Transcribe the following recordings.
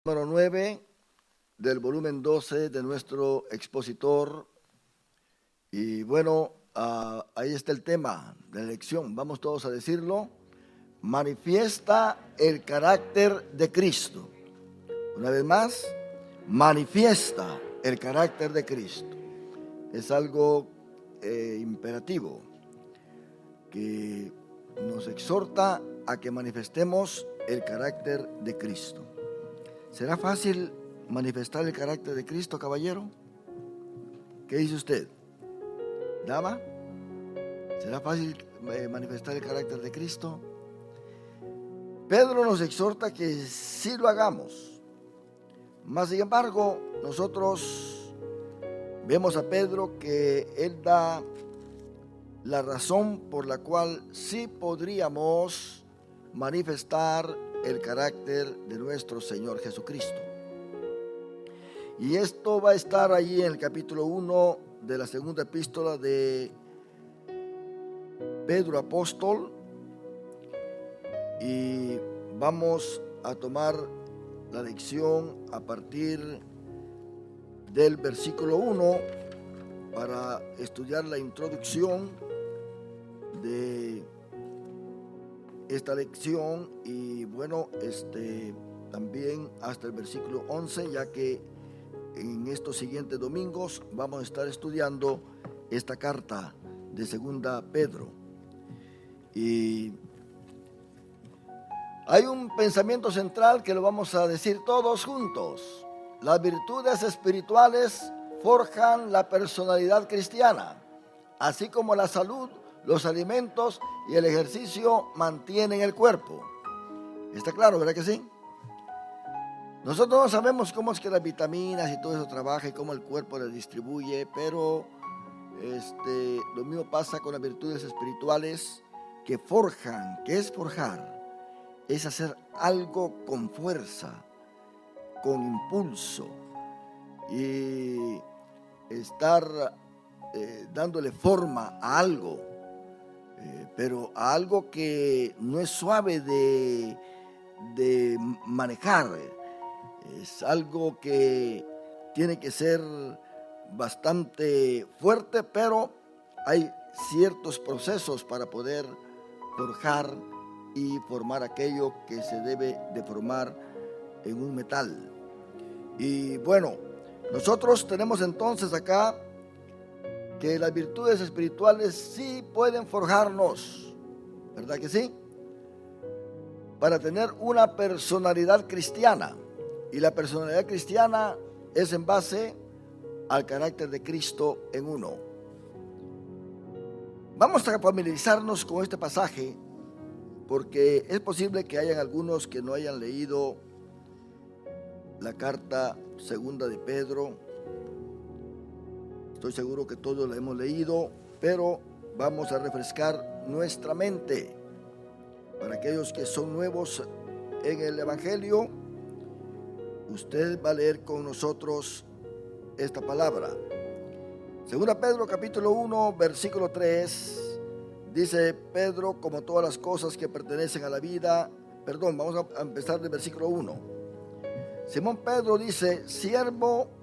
Número 9 del volumen 12 de nuestro expositor. Y bueno, ahí está el tema de la lección. Vamos todos a decirlo. Manifiesta el carácter de Cristo. Una vez más, manifiesta el carácter de Cristo. Es algo imperativo que nos exhorta a que manifestemos el carácter de Cristo. ¿Será fácil manifestar el carácter de Cristo, caballero? ¿Qué dice usted? ¿Dama? ¿Será fácil manifestar el carácter de Cristo? Pedro nos exhorta que sí lo hagamos. Mas, sin embargo, nosotros vemos a Pedro que él da la razón por la cual sí podríamos manifestar el carácter de nuestro Señor Jesucristo. Y esto va a estar allí en el capítulo 1 de la segunda epístola de Pedro Apóstol. Y vamos a tomar la lección a partir del versículo 1 para estudiar la introducción de esta lección y bueno, también hasta el versículo 11, ya que en estos siguientes domingos vamos a estar estudiando esta carta de segunda Pedro. Y hay un pensamiento central que lo vamos a decir todos juntos. Las virtudes espirituales forjan la personalidad cristiana, así como la salud, los alimentos y el ejercicio mantienen el cuerpo. ¿Está claro, verdad que sí? Nosotros no sabemos cómo es que las vitaminas y todo eso trabaja y cómo el cuerpo las distribuye, pero lo mismo pasa con las virtudes espirituales que forjan. ¿Qué es forjar? Es hacer algo con fuerza, con impulso y estar dándole forma a algo. Pero a algo que no es suave de manejar, es algo que tiene que ser bastante fuerte, pero hay ciertos procesos para poder forjar y formar aquello que se debe de formar en un metal. Y bueno, nosotros tenemos entonces acá que las virtudes espirituales sí pueden forjarnos, ¿verdad que sí? Para tener una personalidad cristiana. Y la personalidad cristiana es en base al carácter de Cristo en uno. Vamos a familiarizarnos con este pasaje, porque es posible que hayan algunos que no hayan leído la carta segunda de Pedro. Estoy seguro que todos la hemos leído, pero vamos a refrescar nuestra mente. Para aquellos que son nuevos en el Evangelio, usted va a leer con nosotros esta palabra. Segunda Pedro capítulo 1, versículo 3, dice Pedro, como todas las cosas que pertenecen a la vida, vamos a empezar del versículo 1. Simón Pedro dice, siervo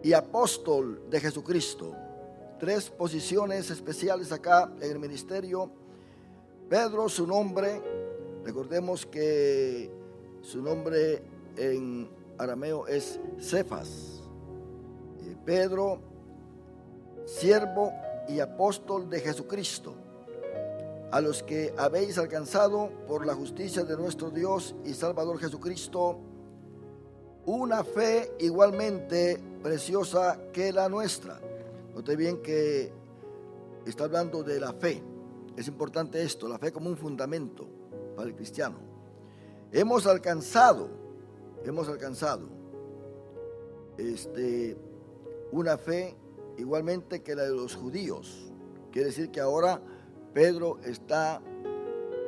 y apóstol de Jesucristo. 3 posiciones especiales acá en el ministerio. Pedro, su nombre, recordemos que su nombre en arameo es Cefas. Pedro, siervo y apóstol de Jesucristo, a los que habéis alcanzado por la justicia de nuestro Dios y Salvador Jesucristo, una fe igualmente preciosa que la nuestra. Note bien que está hablando de la fe. Es importante esto, la fe como un fundamento para el cristiano. Hemos alcanzado una fe igualmente que la de los judíos. Quiere decir que ahora Pedro está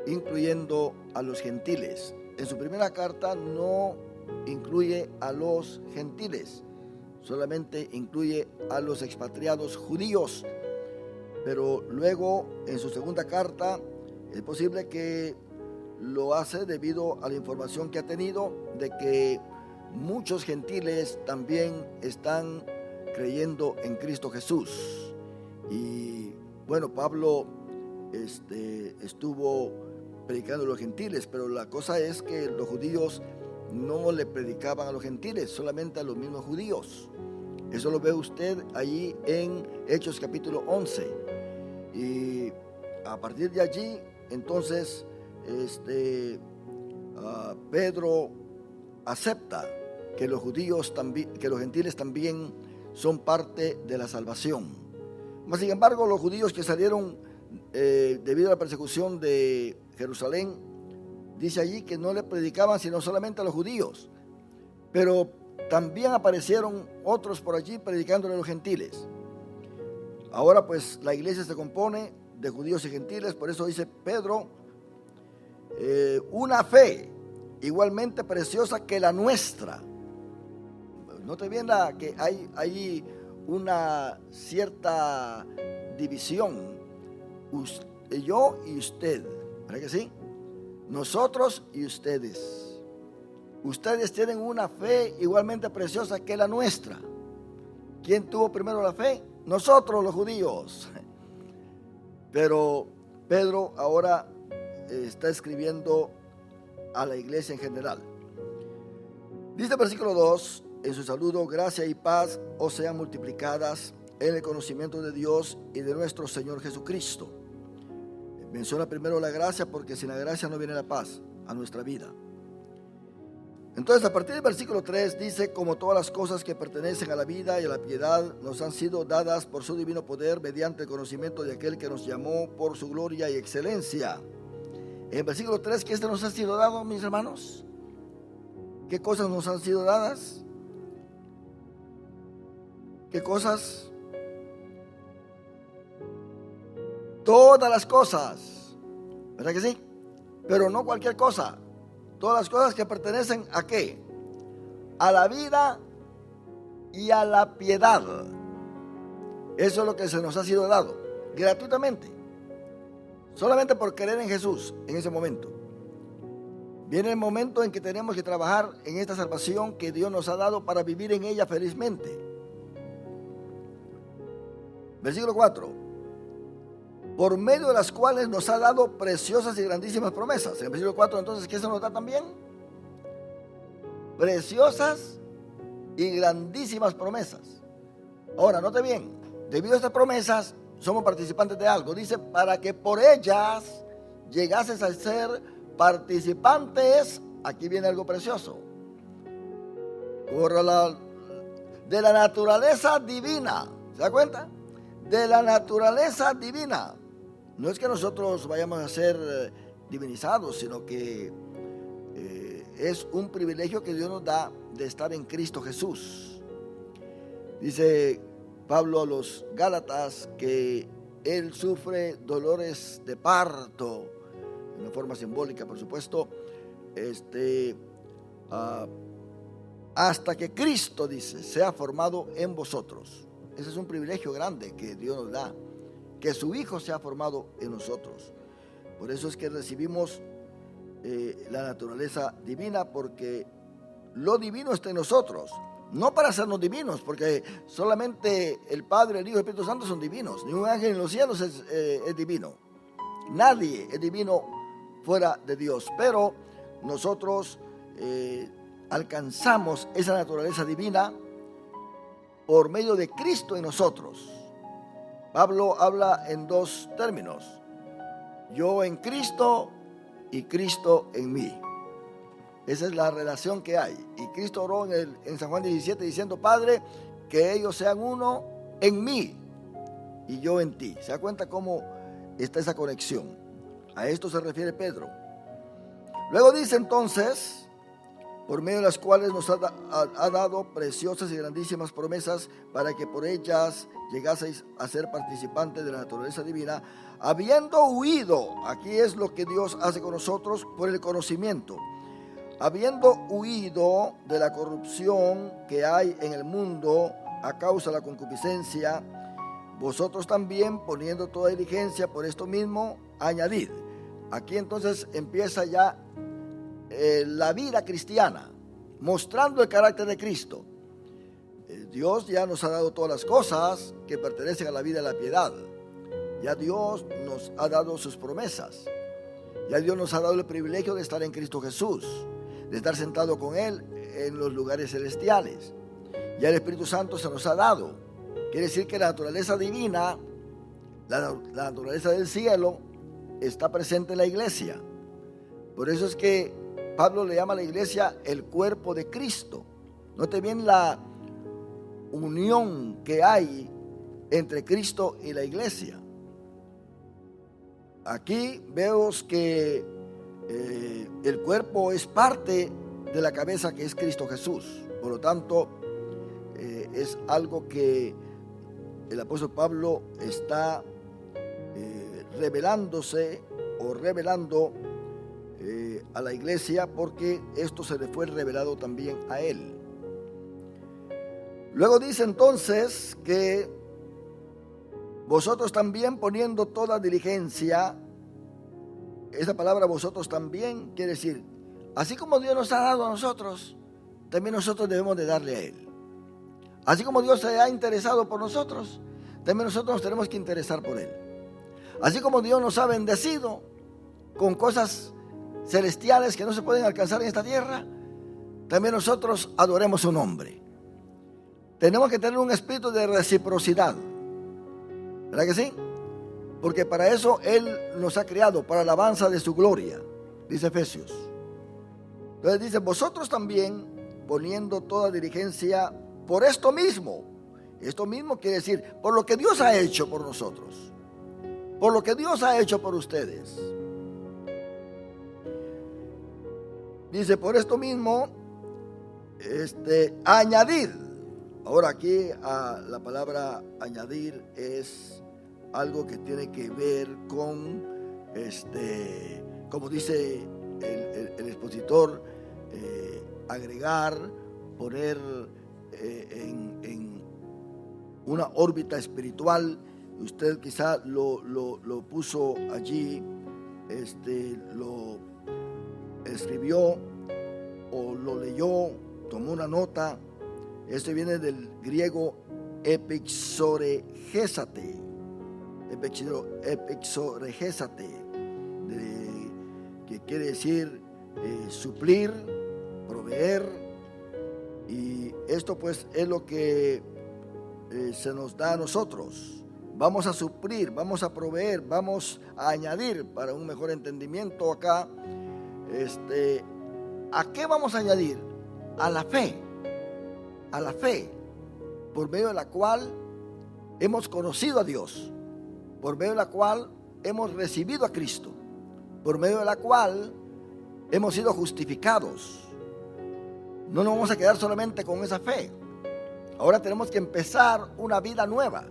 incluyendo a los gentiles. En su primera carta no incluye a los gentiles, solamente incluye a los expatriados judíos. Pero luego en su segunda carta es posible que lo hace debido a la información que ha tenido de que muchos gentiles también están creyendo en Cristo Jesús. Y bueno, Pablo estuvo predicando a los gentiles, pero la cosa es que los judíos no le predicaban a los gentiles, solamente a los mismos judíos. Eso lo ve usted allí en Hechos capítulo 11. Y a partir de allí, entonces, Pedro acepta que los judíos también, que los gentiles también son parte de la salvación. Mas sin embargo, los judíos que salieron debido a la persecución de Jerusalén, dice allí que no le predicaban sino solamente a los judíos, pero también aparecieron otros por allí predicándole a los gentiles. Ahora pues la iglesia se compone de judíos y gentiles, por eso dice Pedro, una fe igualmente preciosa que la nuestra. Note bien que hay una cierta división, yo y usted, ¿verdad que sí? Nosotros y ustedes. Ustedes tienen una fe igualmente preciosa que la nuestra. ¿Quién tuvo primero la fe? Nosotros, los judíos. Pero Pedro ahora está escribiendo a la iglesia en general. Dice el versículo 2, en su saludo, gracia y paz os sean multiplicadas en el conocimiento de Dios y de nuestro Señor Jesucristo. Menciona primero la gracia porque sin la gracia no viene la paz a nuestra vida. Entonces, a partir del versículo 3 dice, como todas las cosas que pertenecen a la vida y a la piedad nos han sido dadas por su divino poder mediante el conocimiento de aquel que nos llamó por su gloria y excelencia. En el versículo 3, ¿qué nos ha sido dado, mis hermanos? ¿Qué cosas nos han sido dadas? ¿Qué cosas? Todas las cosas, ¿verdad que sí? Pero no cualquier cosa. Todas las cosas que pertenecen ¿a qué? A la vida y a la piedad. Eso es lo que se nos ha sido dado, gratuitamente. Solamente por creer en Jesús en ese momento. Viene el momento en que tenemos que trabajar en esta salvación que Dios nos ha dado para vivir en ella felizmente. Versículo 4. Por medio de las cuales nos ha dado preciosas y grandísimas promesas. En el versículo 4, entonces, ¿qué se nos da también? Preciosas y grandísimas promesas. Ahora, note bien, debido a estas promesas, somos participantes de algo. Dice, para que por ellas llegases a ser participantes, aquí viene algo precioso, de la naturaleza divina. ¿Se da cuenta? De la naturaleza divina. No es que nosotros vayamos a ser divinizados, sino que es un privilegio que Dios nos da de estar en Cristo Jesús. Dice Pablo a los Gálatas que él sufre dolores de parto, de una forma simbólica, por supuesto, hasta que Cristo, dice, sea formado en vosotros. Ese es un privilegio grande que Dios nos da, que su Hijo sea formado en nosotros. Por eso es que recibimos la naturaleza divina, porque lo divino está en nosotros. No para hacernos divinos, porque solamente el Padre, el Hijo y el Espíritu Santo son divinos. Ni un ángel en los cielos es divino. Nadie es divino fuera de Dios. Pero nosotros alcanzamos esa naturaleza divina por medio de Cristo en nosotros. Pablo habla en dos términos: yo en Cristo y Cristo en mí. Esa es la relación que hay. Y Cristo oró en San Juan 17 diciendo: Padre, que ellos sean uno en mí y yo en ti. ¿Se da cuenta cómo está esa conexión? A esto se refiere Pedro. Luego dice entonces, por medio de las cuales nos ha dado preciosas y grandísimas promesas, para que por ellas llegaseis a ser participantes de la naturaleza divina, habiendo huido, aquí es lo que Dios hace con nosotros por el conocimiento, habiendo huido de la corrupción que hay en el mundo a causa de la concupiscencia, vosotros también, poniendo toda diligencia por esto mismo, añadid Aquí entonces empieza ya la vida cristiana, mostrando el carácter de Cristo. Dios ya nos ha dado todas las cosas que pertenecen a la vida y la piedad. Ya Dios nos ha dado sus promesas. Ya Dios nos ha dado el privilegio de estar en Cristo Jesús, de estar sentado con Él en los lugares celestiales. Ya el Espíritu Santo se nos ha dado. Quiere decir que la naturaleza divina, la naturaleza del cielo, está presente en la iglesia. Por eso es que Pablo le llama a la iglesia el cuerpo de Cristo. Note bien la unión que hay entre Cristo y la iglesia. Aquí vemos que el cuerpo es parte de la cabeza, que es Cristo Jesús. Por lo tanto, es algo que el apóstol Pablo está revelándose o revelando a la iglesia, porque esto se le fue revelado también a él. Luego dice entonces que vosotros también, poniendo toda diligencia. Esa palabra vosotros también quiere decir, así como Dios nos ha dado a nosotros, también nosotros debemos de darle a Él. Así como Dios se ha interesado por nosotros, también nosotros nos tenemos que interesar por Él. Así como Dios nos ha bendecido con cosas celestiales que no se pueden alcanzar en esta tierra, también nosotros adoremos su nombre. Tenemos que tener un espíritu de reciprocidad, ¿verdad que sí? Porque para eso Él nos ha creado, para la alabanza de su gloria, dice Efesios. Entonces dice, vosotros también, poniendo toda diligencia por esto mismo. Esto mismo quiere decir, por lo que Dios ha hecho por nosotros, por lo que Dios ha hecho por ustedes. Dice, por esto mismo, añadid. Ahora aquí la palabra añadir es algo que tiene que ver con, como dice el expositor, agregar, poner en una órbita espiritual. Usted quizá lo puso allí, lo escribió o lo leyó, tomó una nota. Esto viene del griego epixoregésate, que quiere decir suplir, proveer. Y esto pues es lo que se nos da a nosotros. Vamos a suplir, vamos a proveer, vamos a añadir, para un mejor entendimiento acá, ¿a qué vamos a añadir? A la fe, por medio de la cual hemos conocido a Dios, por medio de la cual hemos recibido a Cristo, por medio de la cual hemos sido justificados. No nos vamos a quedar solamente con esa fe. Ahora tenemos que empezar una vida nueva.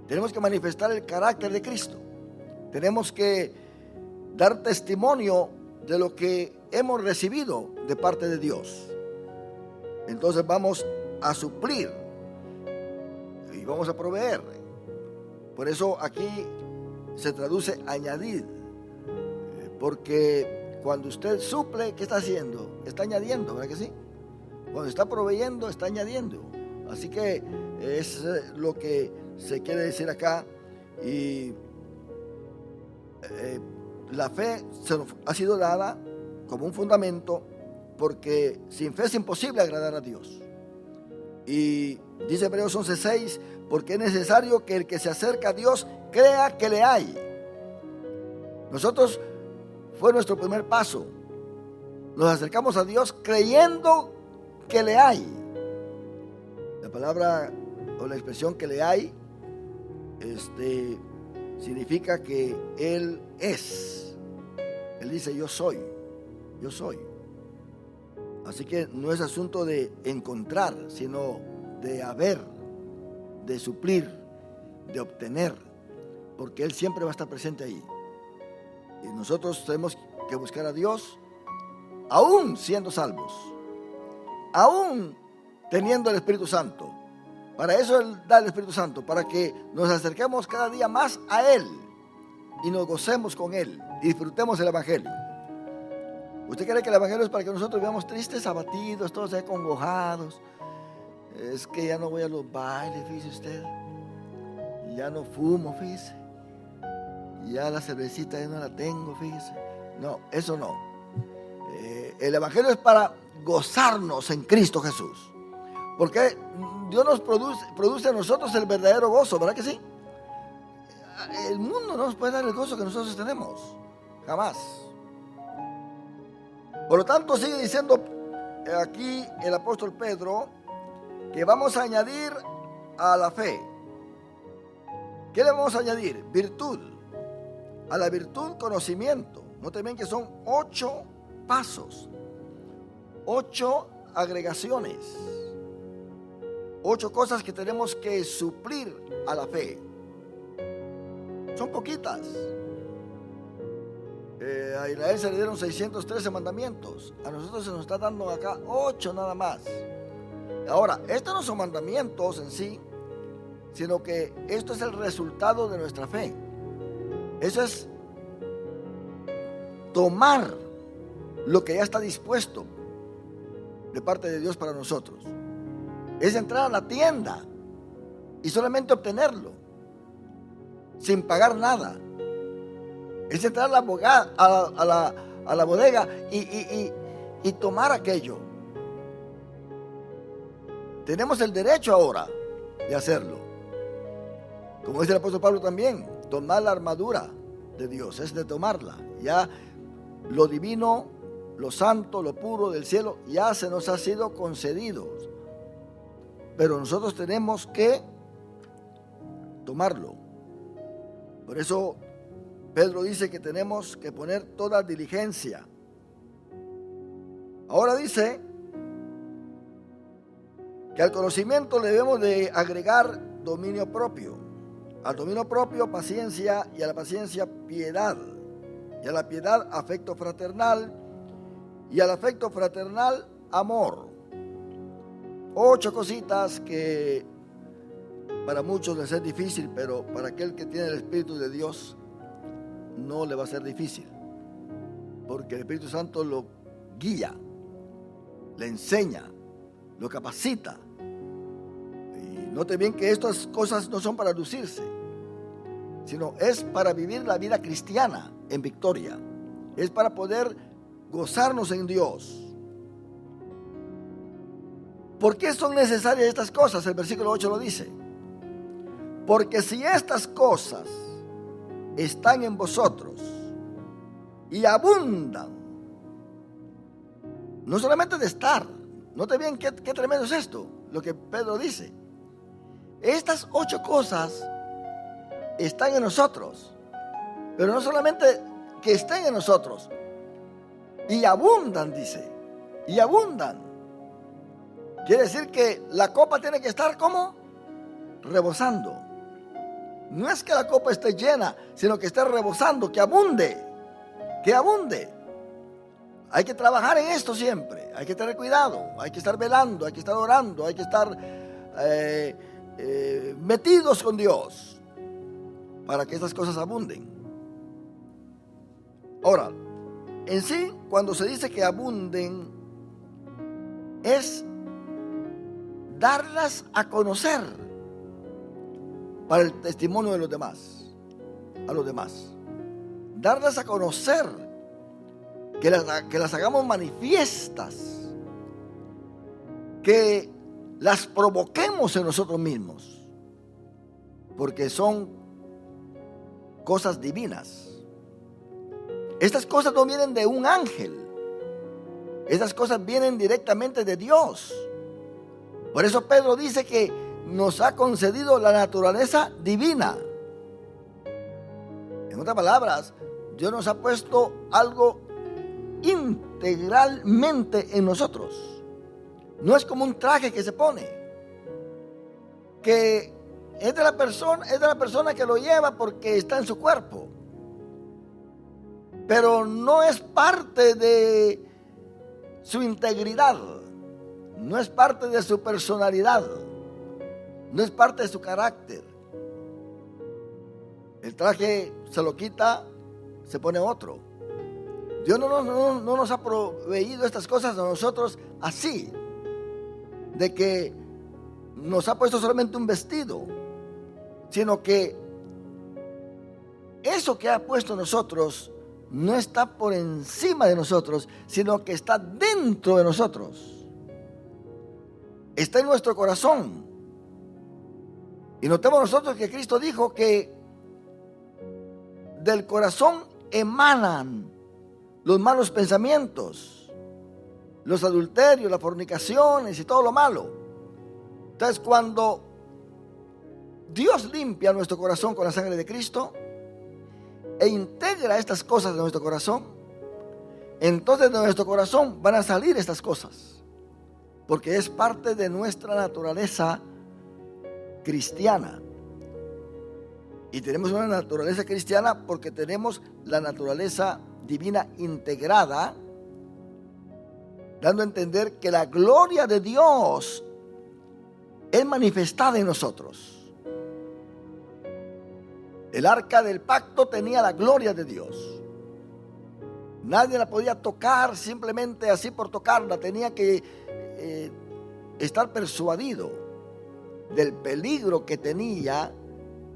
Tenemos que manifestar el carácter de Cristo. Tenemos que dar testimonio de lo que hemos recibido de parte de Dios. Entonces vamos a suplir y vamos a proveer. Por eso aquí se traduce añadir, porque cuando usted suple, ¿qué está haciendo? Está añadiendo, ¿verdad que sí? Cuando está proveyendo, está añadiendo. Así que es lo que se quiere decir acá. Y la fe se nos ha sido dada como un fundamento, porque sin fe es imposible agradar a Dios. Y dice Hebreos 11:6, porque es necesario que el que se acerca a Dios crea que le hay. Nosotros, fue nuestro primer paso. Nos acercamos a Dios creyendo que le hay. La palabra o la expresión que le hay significa que Él es. Él dice yo soy. Así que no es asunto de encontrar, sino de haber, de suplir, de obtener, porque Él siempre va a estar presente ahí. Y nosotros tenemos que buscar a Dios aún siendo salvos, aún teniendo el Espíritu Santo. Para eso Él da el Espíritu Santo, para que nos acerquemos cada día más a Él. y nos gocemos con Él, disfrutemos el Evangelio. ¿Usted cree que el Evangelio es para que nosotros vivamos tristes, abatidos, todos acongojados? Es que ya no voy a los bailes, fíjese usted. Ya no fumo, fíjese. Ya la cervecita ya no la tengo, fíjese. No, eso no. El Evangelio es para gozarnos en Cristo Jesús. Porque Dios nos produce a nosotros el verdadero gozo, ¿verdad que sí? El mundo no nos puede dar el gozo que nosotros tenemos. Jamás. Por lo tanto, sigue diciendo aquí el apóstol Pedro que vamos a añadir a la fe. ¿Qué le vamos a añadir? Virtud. A la virtud, conocimiento. Noten bien que son 8 pasos, 8 agregaciones, 8 cosas que tenemos que suplir a la fe. Son poquitas. A Israel se le dieron 613 mandamientos. A nosotros se nos está dando acá 8 nada más. Ahora, estos no son mandamientos en sí, sino que esto es el resultado de nuestra fe. Eso es tomar lo que ya está dispuesto de parte de Dios para nosotros. Es entrar a la tienda y solamente obtenerlo, sin pagar nada. Es entrar a la bodega y tomar aquello. Tenemos el derecho ahora de hacerlo. Como dice el apóstol Pablo también, tomar la armadura de Dios, es de tomarla. Ya lo divino, lo santo, lo puro del cielo, ya se nos ha sido concedido. Pero nosotros tenemos que tomarlo. Por eso Pedro dice que tenemos que poner toda diligencia. Ahora dice que al conocimiento le debemos de agregar dominio propio. Al dominio propio, paciencia, y a la paciencia, piedad. Y a la piedad, afecto fraternal. Y al afecto fraternal, amor. 8 cositas que para muchos les es difícil, pero para aquel que tiene el Espíritu de Dios no le va a ser difícil. Porque el Espíritu Santo lo guía, le enseña, lo capacita. Y note bien que estas cosas no son para lucirse, sino es para vivir la vida cristiana en victoria. Es para poder gozarnos en Dios. ¿Por qué son necesarias estas cosas? El versículo 8 lo dice. Porque si estas cosas están en vosotros y abundan, no solamente de estar, note bien qué tremendo es esto, lo que Pedro dice. Estas 8 cosas están en nosotros, pero no solamente que estén en nosotros, y abundan, dice, y abundan. Quiere decir que la copa tiene que estar como rebosando. No es que la copa esté llena, sino que esté rebosando, que abunde, que abunde. Hay que trabajar en esto siempre, hay que tener cuidado, hay que estar velando, hay que estar orando, hay que estar metidos con Dios para que estas cosas abunden. Ahora, en sí, cuando se dice que abunden, es darlas a conocer para el testimonio de los demás, a los demás. Darlas a conocer, que las hagamos manifiestas, que las provoquemos en nosotros mismos, porque son cosas divinas. Estas cosas no vienen de un ángel, estas cosas vienen directamente de Dios. Por eso Pedro dice que nos ha concedido la naturaleza divina. En otras palabras, Dios nos ha puesto algo integralmente en nosotros. No es como un traje que se pone, que es de la persona que lo lleva porque está en su cuerpo, pero no es parte de su integridad, no es parte de su personalidad, no es parte de su carácter. El traje se lo quita, se pone otro. Dios no nos ha proveído estas cosas a nosotros así, de que nos ha puesto solamente un vestido, sino que eso que ha puesto nosotros no está por encima de nosotros, sino que está dentro de nosotros. Está en nuestro corazón. Y notemos nosotros que Cristo dijo que del corazón emanan los malos pensamientos, los adulterios, las fornicaciones y todo lo malo. Entonces, cuando Dios limpia nuestro corazón con la sangre de Cristo e integra estas cosas de nuestro corazón, entonces de nuestro corazón van a salir estas cosas, porque es parte de nuestra naturaleza cristiana. Y tenemos una naturaleza cristiana porque tenemos la naturaleza divina integrada, dando a entender que la gloria de Dios es manifestada en nosotros. El arca del pacto tenía la gloria de Dios. Nadie la podía tocar simplemente así por tocarla. Tenía que estar persuadido del peligro que tenía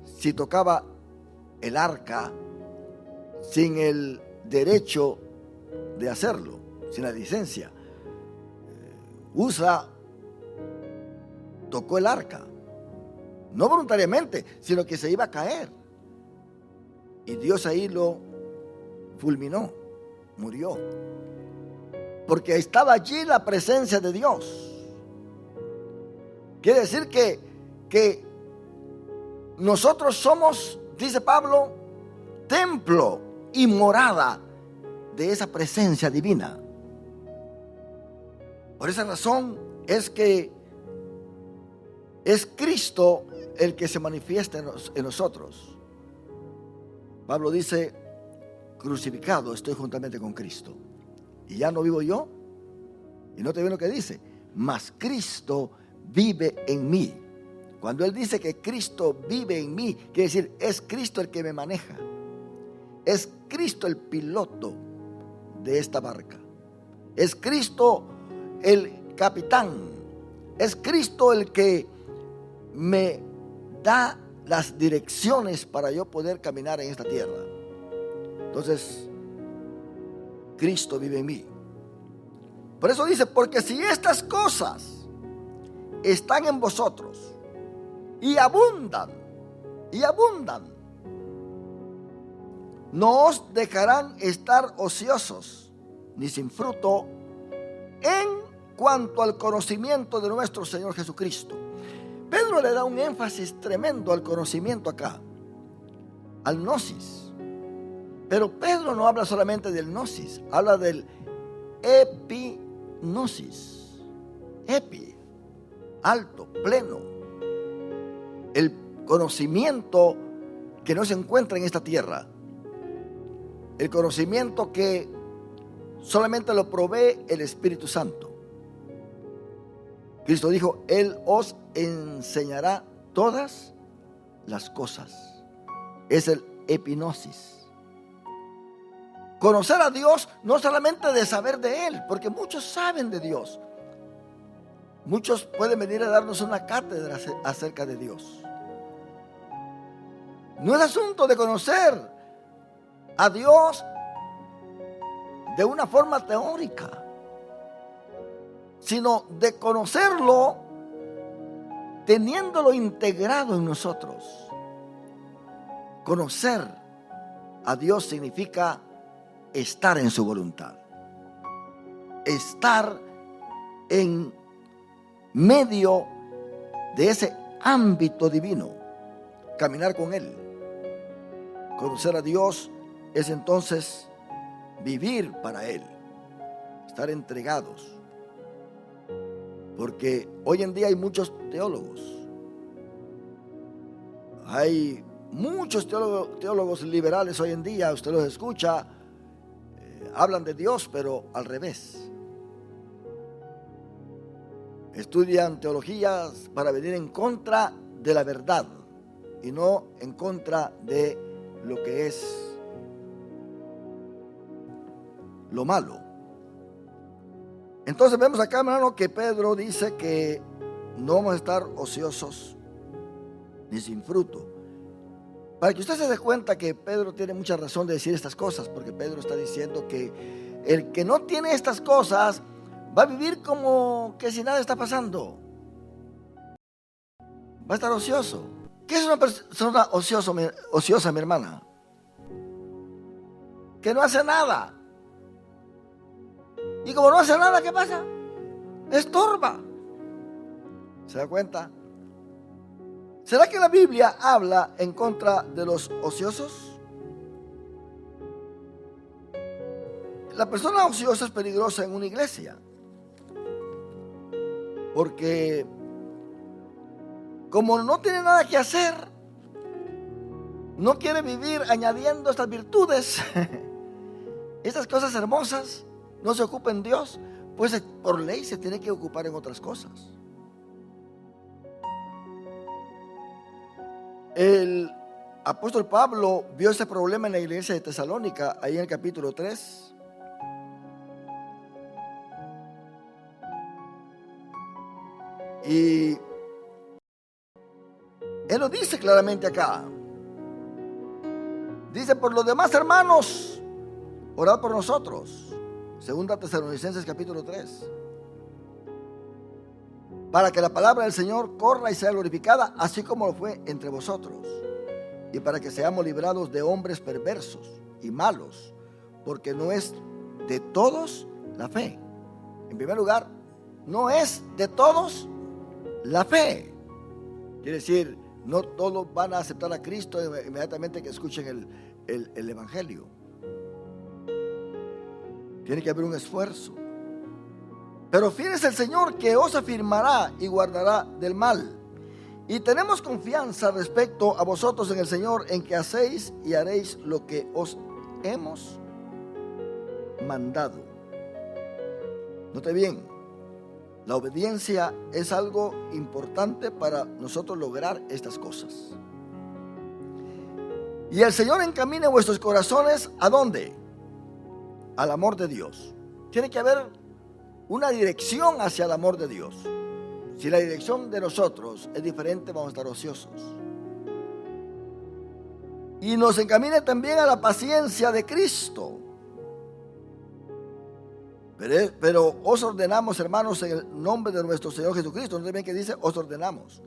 si tocaba el arca sin el derecho de hacerlo, sin la licencia. Usa tocó el arca, no voluntariamente, sino que se iba a caer. Y Dios ahí lo fulminó, murió. Porque estaba allí la presencia de Dios. Quiere decir que nosotros somos, dice Pablo, templo y morada de esa presencia divina. Por esa razón es que es Cristo el que se manifiesta en nosotros. Pablo dice, crucificado estoy juntamente con Cristo. Y ya no vivo yo. Y no te ve lo que dice, mas Cristo vive en mí. Cuando él dice que Cristo vive en mí, quiere decir, es Cristo el que me maneja. Es Cristo el piloto de esta barca. Es Cristo el capitán. Es Cristo el que me da las direcciones para yo poder caminar en esta tierra. Entonces, Cristo vive en mí. Por eso dice, porque si estas cosas están en vosotros y abundan, no os dejarán estar ociosos ni sin fruto en cuanto al conocimiento de nuestro Señor Jesucristo. Pedro le da un énfasis tremendo al conocimiento acá, al gnosis. Pero Pedro no habla solamente del gnosis, habla del epignosis. Epi, alto, pleno. El conocimiento que no se encuentra en esta tierra. El conocimiento que solamente lo provee el Espíritu Santo. Cristo dijo, Él os enseñará todas las cosas. Es el epignosis. Conocer a Dios no solamente de saber de Él, porque muchos saben de Dios. Muchos pueden venir a darnos una cátedra acerca de Dios. No es asunto de conocer a Dios de una forma teórica, sino de conocerlo teniéndolo integrado en nosotros. Conocer a Dios significa estar en su voluntad, estar en medio de ese ámbito divino, caminar con Él. Conocer a Dios es entonces vivir para Él, estar entregados. Porque hoy en día hay muchos teólogos. Hay muchos teólogos liberales hoy en día, usted los escucha, hablan de Dios, pero al revés. Estudian teologías para venir en contra de la verdad y no en contra de lo que es lo malo. Entonces vemos acá, hermano, que Pedro dice que no vamos a estar ociosos ni sin fruto. Para que usted se dé cuenta que Pedro tiene mucha razón de decir estas cosas, porque Pedro está diciendo que el que no tiene estas cosas va a vivir como que si nada está pasando. Va a estar ocioso. ¿Qué es una persona ociosa, mi hermana? Que no hace nada. Y como no hace nada, ¿qué pasa? Estorba. ¿Se da cuenta? ¿Será que la Biblia habla en contra de los ociosos? La persona ociosa es peligrosa en una iglesia, porque como no tiene nada que hacer, no quiere vivir añadiendo estas virtudes, estas cosas hermosas, no se ocupa en Dios, pues por ley se tiene que ocupar en otras cosas. El apóstol Pablo vio ese problema en la iglesia de Tesalónica, ahí en el capítulo 3. Y él lo dice claramente acá. Dice: por los demás, hermanos, orad por nosotros. Segunda Tesalonicenses capítulo 3. Para que la palabra del Señor corra y sea glorificada, así como lo fue entre vosotros. Y para que seamos librados de hombres perversos y malos, porque no es de todos la fe. En primer lugar, no es de todos la fe. Quiere decir, no todos van a aceptar a Cristo inmediatamente que escuchen el Evangelio. Tiene que haber un esfuerzo. Pero fiel es el Señor, que os afirmará y guardará del mal. Y tenemos confianza respecto a vosotros en el Señor, en que hacéis y haréis lo que os hemos mandado. Note bien, la obediencia es algo importante para nosotros lograr estas cosas. Y el Señor encamine vuestros corazones, ¿a dónde? Al amor de Dios. Tiene que haber una dirección hacia el amor de Dios. Si la dirección de nosotros es diferente, vamos a estar ociosos. Y nos encamine también a la paciencia de Cristo. Pero os ordenamos, hermanos, en el nombre de nuestro Señor Jesucristo. No sé bien qué dice, os ordenamos,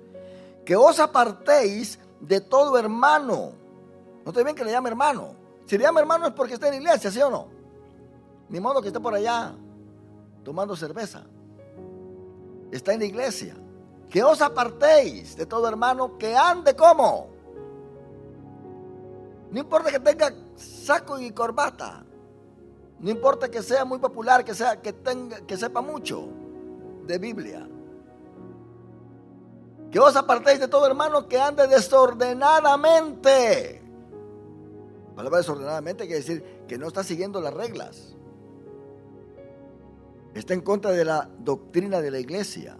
que os apartéis de todo hermano. No te bien que le llame hermano. Si le llama hermano es porque está en la iglesia, ¿sí o no? Ni modo que esté por allá tomando cerveza. Está en la iglesia. Que os apartéis de todo hermano que ande como. No importa que tenga saco y corbata. No importa que sea muy popular, que sepa mucho de Biblia. Que os apartéis de todo hermano que ande desordenadamente. La palabra desordenadamente quiere decir que no está siguiendo las reglas. Está en contra de la doctrina de la iglesia.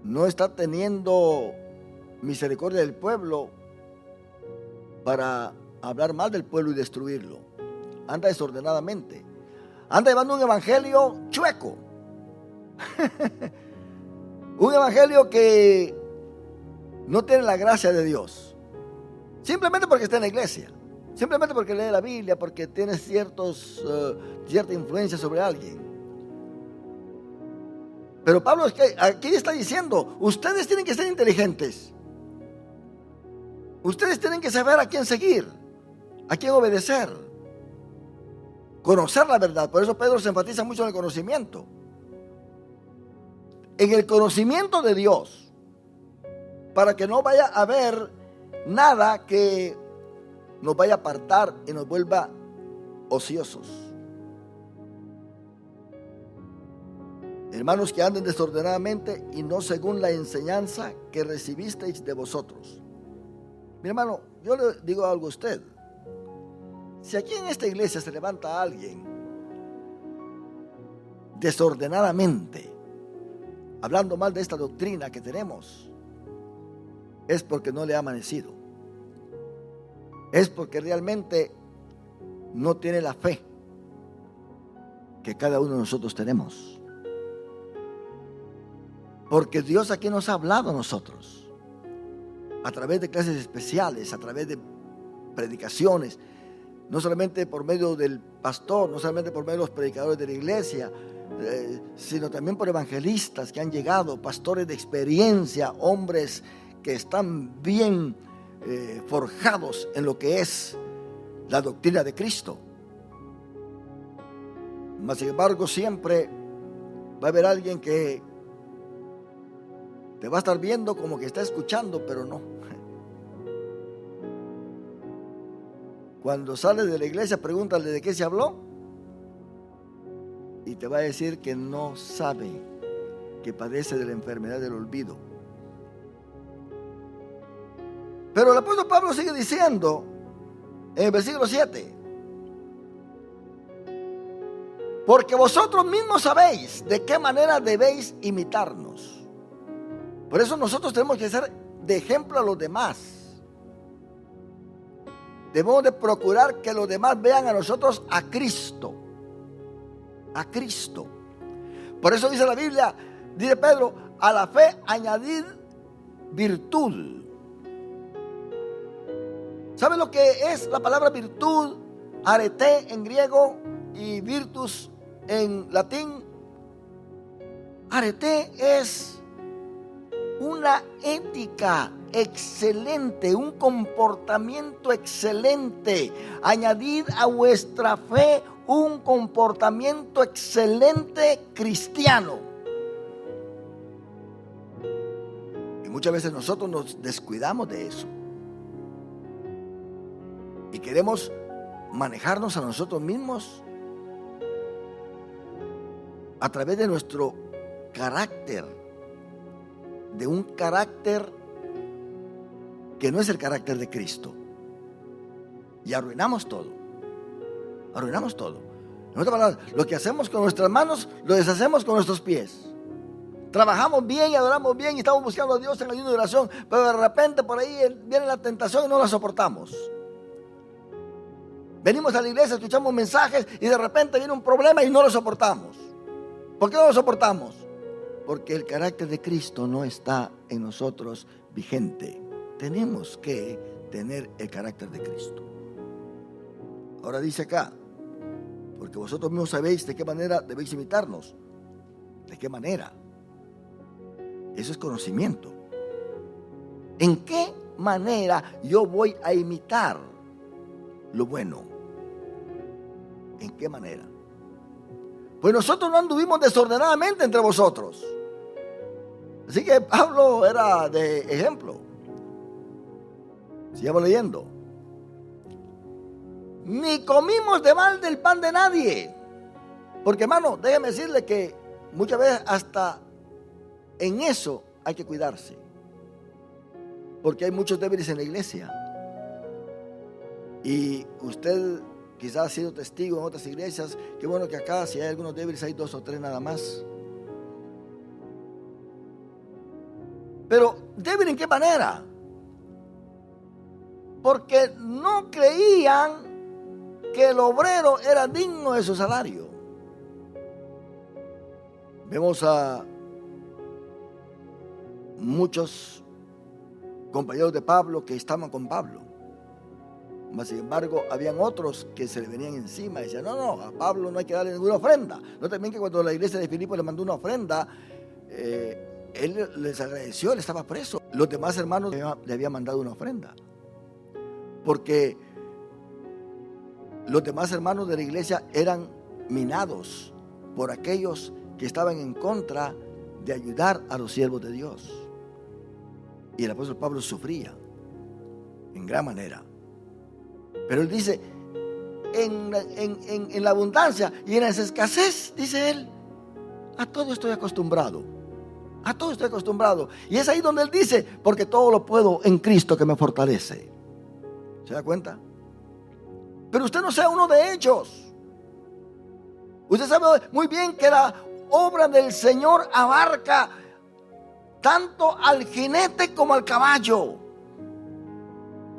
No está teniendo misericordia del pueblo para hablar mal del pueblo y destruirlo. Anda desordenadamente. Anda llevando un evangelio chueco. Un evangelio que no tiene la gracia de Dios. Simplemente porque está en la iglesia. Simplemente porque lee la Biblia, porque tiene cierta influencia sobre alguien. Pero Pablo aquí está diciendo, ustedes tienen que ser inteligentes. Ustedes tienen que saber a quién seguir, a quién obedecer. Conocer la verdad. Por eso Pedro se enfatiza mucho en el conocimiento. En el conocimiento de Dios. Para que no vaya a haber nada que nos vaya a apartar y nos vuelva ociosos. Hermanos que anden desordenadamente y no según la enseñanza que recibisteis de vosotros. Mi hermano, yo le digo algo a usted. Si aquí en esta iglesia se levanta alguien desordenadamente, hablando mal de esta doctrina que tenemos, es porque no le ha amanecido. es porque realmente no tiene la fe que cada uno de nosotros tenemos. Porque Dios aquí nos ha hablado a nosotros, a través de clases especiales, a través de predicaciones, no solamente por medio del pastor, no solamente por medio de los predicadores de la iglesia, sino también por evangelistas que han llegado, pastores de experiencia, hombres que están bien forjados en lo que es la doctrina de Cristo. Mas sin embargo, siempre va a haber alguien que te va a estar viendo como que está escuchando, pero no. Cuando sales de la iglesia, pregúntale de qué se habló y te va a decir que no sabe, que padece de la enfermedad del olvido. Pero el apóstol Pablo sigue diciendo en el versículo 7: porque vosotros mismos sabéis de qué manera debéis imitarnos. Por eso nosotros tenemos que ser de ejemplo a los demás. Debemos de procurar que los demás vean a nosotros a Cristo. A Cristo. Por eso dice la Biblia, dice Pedro, a la fe añadid virtud. ¿Sabe lo que es la palabra virtud? Arete en griego y virtus en latín. Arete es una ética excelente, un comportamiento excelente. Añadid a vuestra fe un comportamiento excelente cristiano. Y muchas veces nosotros nos descuidamos de eso y queremos manejarnos a nosotros mismos a través de nuestro carácter, de un carácter que no es el carácter de Cristo, y arruinamos todo. Arruinamos todo. En otras palabras, lo que hacemos con nuestras manos lo deshacemos con nuestros pies. Trabajamos bien y adoramos bien y estamos buscando a Dios en ayuno y oración, pero de repente por ahí viene la tentación y no la soportamos. Venimos a la iglesia, escuchamos mensajes y de repente viene un problema y no lo soportamos. ¿Por qué no lo soportamos? Porque el carácter de Cristo no está en nosotros vigente. Tenemos que tener el carácter de Cristo. Ahora dice acá, porque vosotros mismos sabéis de qué manera debéis imitarnos. ¿De qué manera? Eso es conocimiento. ¿En qué manera yo voy a imitar lo bueno? ¿En qué manera? Pues nosotros no anduvimos desordenadamente entre vosotros. Así que Pablo era de ejemplo. Sigamos leyendo. Ni comimos de mal del pan de nadie. Porque hermano, déjeme decirle que muchas veces hasta en eso hay que cuidarse. Porque hay muchos débiles en la iglesia. Y usted quizás ha sido testigo en otras iglesias. Qué bueno que acá, si hay algunos débiles, hay 2 o 3 nada más. Pero débil ¿en qué manera? Porque no creían que el obrero era digno de su salario. Vemos a muchos compañeros de Pablo que estaban con Pablo. Mas sin embargo, habían otros que se le venían encima y decían, no, a Pablo no hay que darle ninguna ofrenda. No también que cuando la iglesia de Filipo le mandó una ofrenda, él les agradeció, él estaba preso. Los demás hermanos le habían mandado una ofrenda. Porque los demás hermanos de la iglesia eran minados por aquellos que estaban en contra de ayudar a los siervos de Dios. Y el apóstol Pablo sufría en gran manera. Pero él dice, en la abundancia y en la escasez, dice él, a todo estoy acostumbrado. A todo estoy acostumbrado. Y es ahí donde él dice, porque todo lo puedo en Cristo que me fortalece. ¿Se da cuenta? Pero usted no sea uno de ellos. Usted sabe muy bien que la obra del Señor abarca tanto al jinete como al caballo.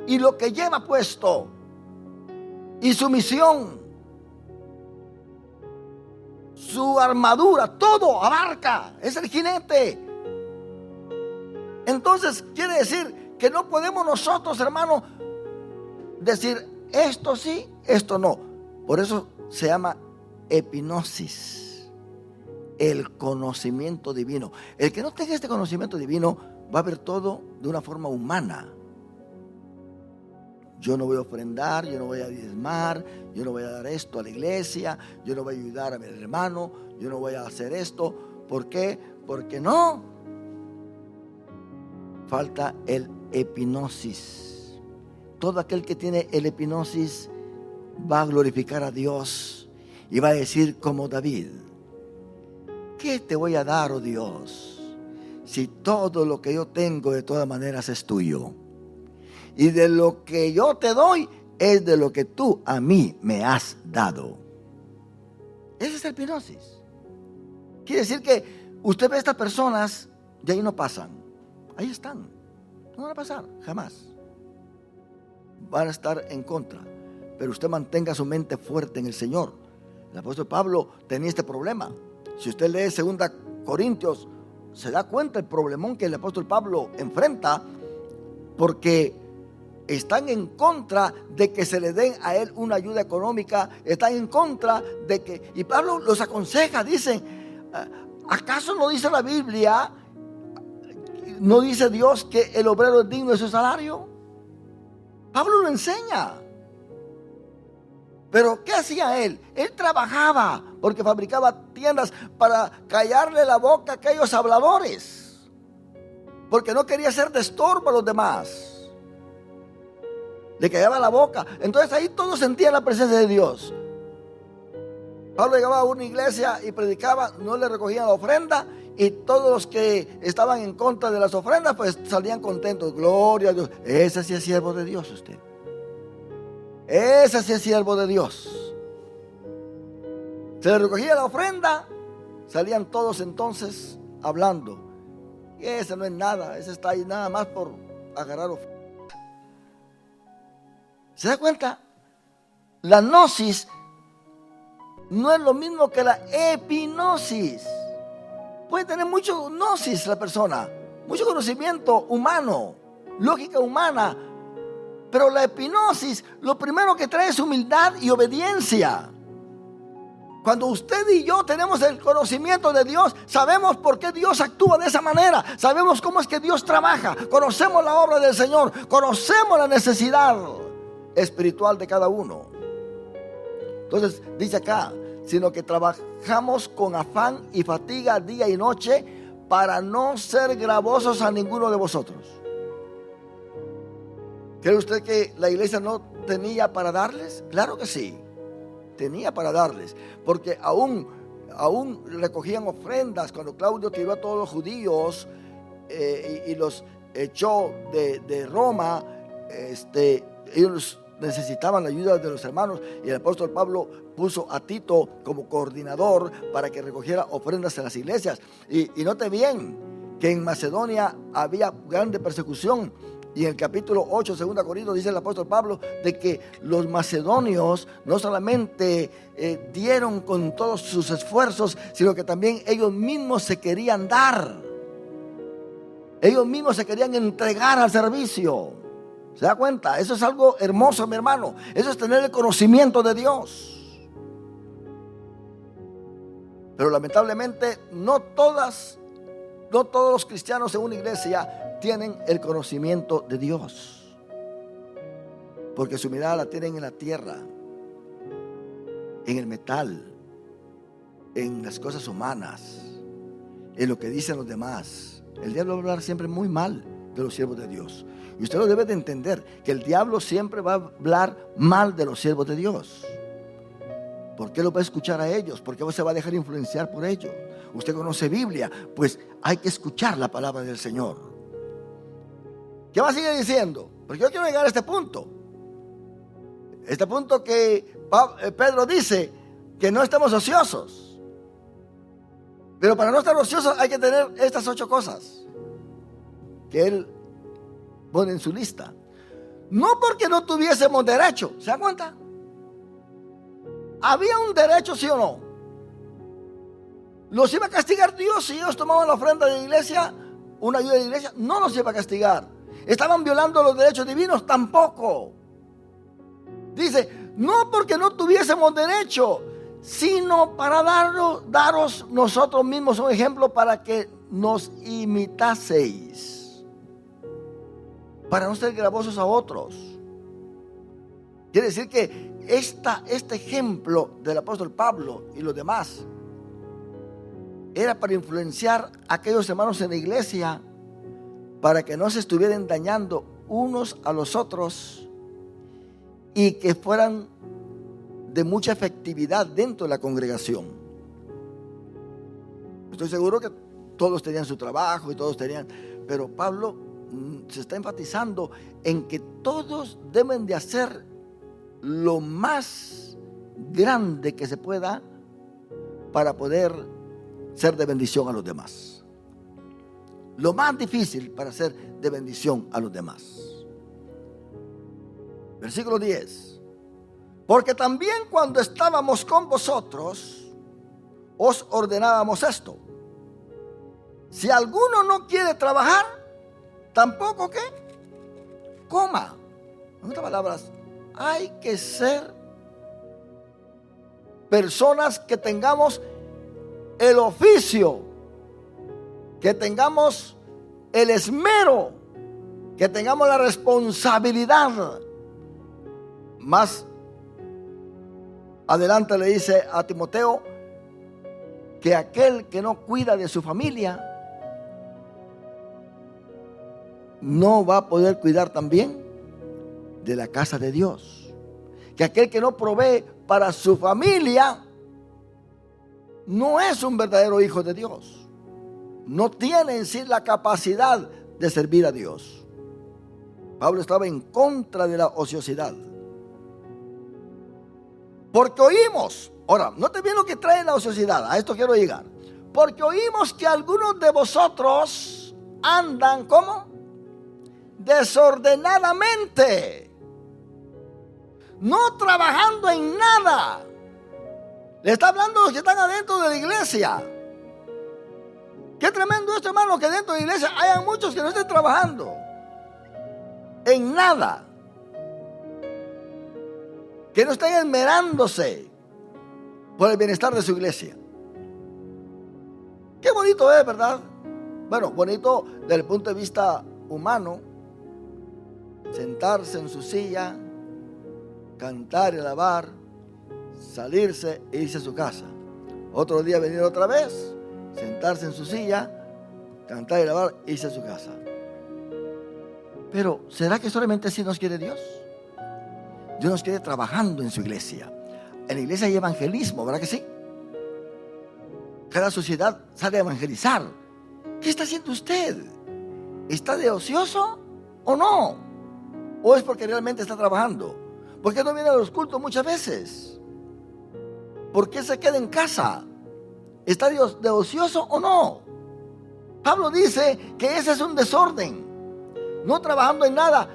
y lo que lleva puesto y su misión, su armadura, todo abarca, es el jinete. Entonces quiere decir que no podemos nosotros, hermano, decir esto sí, esto no. Por eso se llama epignosis, el conocimiento divino. El que no tenga este conocimiento divino va a ver todo de una forma humana. Yo no voy a ofrendar, yo no voy a diezmar, yo no voy a dar esto a la iglesia, yo no voy a ayudar a mi hermano, yo no voy a hacer esto. ¿Por qué? Porque no. Falta el epignosis. Todo aquel que tiene el epignosis va a glorificar a Dios y va a decir como David: ¿qué te voy a dar, oh Dios, si todo lo que yo tengo de todas maneras es tuyo? Y de lo que yo te doy es de lo que tú a mí me has dado. Ese es el epignosis. Quiere decir que usted ve a estas personas, de ahí no pasan. Ahí están. No van a pasar, jamás. Van a estar en contra. Pero usted mantenga su mente fuerte en el Señor. El apóstol Pablo tenía este problema. Si usted lee 2 Corintios, se da cuenta el problemón que el apóstol Pablo enfrenta, porque están en contra de que se le den a él una ayuda económica, están en contra de que, y Pablo los aconseja, dicen: ¿acaso no dice la Biblia, no dice Dios que el obrero es digno de su salario? Pablo lo enseña. Pero ¿qué hacía él? Él trabajaba porque fabricaba tiendas para callarle la boca a aquellos habladores, porque no quería ser de estorbo a los demás. Le callaba la boca. Entonces ahí todos sentían la presencia de Dios. Pablo llegaba a una iglesia y predicaba, no le recogían la ofrenda, y todos los que estaban en contra de las ofrendas pues salían contentos. Gloria a Dios. Ese sí es siervo de Dios usted. Ese sí es siervo de Dios. Se le recogía la ofrenda, salían todos entonces hablando. Y ese no es nada, ese está ahí nada más por agarrar ofrenda. ¿Se da cuenta? La gnosis no es lo mismo que la epignosis. Puede tener mucho gnosis la persona, mucho conocimiento humano, lógica humana, pero la epignosis lo primero que trae es humildad y obediencia. Cuando usted y yo tenemos el conocimiento de Dios, sabemos por qué Dios actúa de esa manera, sabemos cómo es que Dios trabaja, conocemos la obra del Señor, conocemos la necesidad espiritual de cada uno. Entonces dice acá: sino que trabajamos con afán y fatiga día y noche para no ser gravosos a ninguno de vosotros. ¿Cree usted que la iglesia no tenía para darles? Claro que sí, tenía para darles, porque aún recogían ofrendas. Cuando Claudio tiró a todos los judíos y los echó de Roma, ellos necesitaban la ayuda de los hermanos, y el apóstol Pablo puso a Tito como coordinador para que recogiera ofrendas en las iglesias. Y note bien que en Macedonia había grande persecución, y en el capítulo 8 de 2 Corintios dice el apóstol Pablo de que los macedonios no solamente dieron con todos sus esfuerzos, sino que también ellos mismos se querían dar, ellos mismos se querían entregar al servicio. ¿Se da cuenta? Eso es algo hermoso, mi hermano. Eso es tener el conocimiento de Dios. Pero lamentablemente no todos los cristianos en una iglesia tienen el conocimiento de Dios, porque su mirada la tienen en la tierra, en el metal, en las cosas humanas, en lo que dicen los demás. El diablo va a hablar siempre muy mal de los siervos de Dios. Y usted lo debe de entender, que el diablo siempre va a hablar mal de los siervos de Dios. ¿Por qué lo va a escuchar a ellos? ¿Por qué se va a dejar influenciar por ellos? Usted conoce Biblia, pues hay que escuchar la palabra del Señor. ¿Qué va a seguir diciendo? Porque yo quiero llegar a este punto. Este punto que Pedro dice que no estemos ociosos. Pero para no estar ociosos hay que tener estas 8 cosas que él pone en su lista. No porque no tuviésemos derecho. ¿Se da cuenta? Había un derecho, ¿sí o no? ¿Los iba a castigar Dios si ellos tomaban la ofrenda de la iglesia, una ayuda de la iglesia? No los iba a castigar. ¿Estaban violando los derechos divinos? Tampoco. Dice, no porque no tuviésemos derecho, sino para daros nosotros mismos un ejemplo para que nos imitaseis, para no ser gravosos a otros. Quiere decir que este ejemplo del apóstol Pablo y los demás era para influenciar a aquellos hermanos en la iglesia, para que no se estuvieran dañando unos a los otros y que fueran de mucha efectividad dentro de la congregación. Estoy seguro que todos tenían su trabajo y todos tenían, pero Pablo se está enfatizando en que todos deben de hacer lo más grande que se pueda para poder ser de bendición a los demás. Lo más difícil para ser de bendición a los demás. Versículo 10. Porque también cuando estábamos con vosotros, os ordenábamos esto: si alguno no quiere trabajar, tampoco ¿qué? Coma. En otras palabras, hay que ser personas que tengamos el oficio, que tengamos el esmero, que tengamos la responsabilidad. Más adelante le dice a Timoteo que aquel que no cuida de su familia no va a poder cuidar también de la casa de Dios. Que aquel que no provee para su familia no es un verdadero hijo de Dios. No tiene en sí la capacidad de servir a Dios. Pablo estaba en contra de la ociosidad. Porque oímos, ahora, note bien lo que trae la ociosidad, a esto quiero llegar. Porque oímos que algunos de vosotros andan, ¿cómo? Desordenadamente, no trabajando en nada. Le está hablando a los que están adentro de la iglesia. Qué tremendo esto, hermano, que dentro de la iglesia hayan muchos que no estén trabajando en nada, que no estén esmerándose por el bienestar de su iglesia. Qué bonito es, ¿verdad? Bueno, bonito desde el punto de vista humano, sentarse en su silla, cantar y alabar, salirse e irse a su casa. Otro día venir otra vez, sentarse en su silla, cantar y alabar e irse a su casa. Pero ¿será que solamente así nos quiere Dios? Dios nos quiere trabajando en su iglesia. En la iglesia hay evangelismo, ¿verdad que sí? Cada sociedad sale a evangelizar. ¿Qué está haciendo usted? ¿Está de ocioso o no? ¿O es porque realmente está trabajando? ¿Por qué no viene a los cultos muchas veces? ¿Por qué se queda en casa? ¿Está de ocioso o no? Pablo dice que ese es un desorden, no trabajando en nada.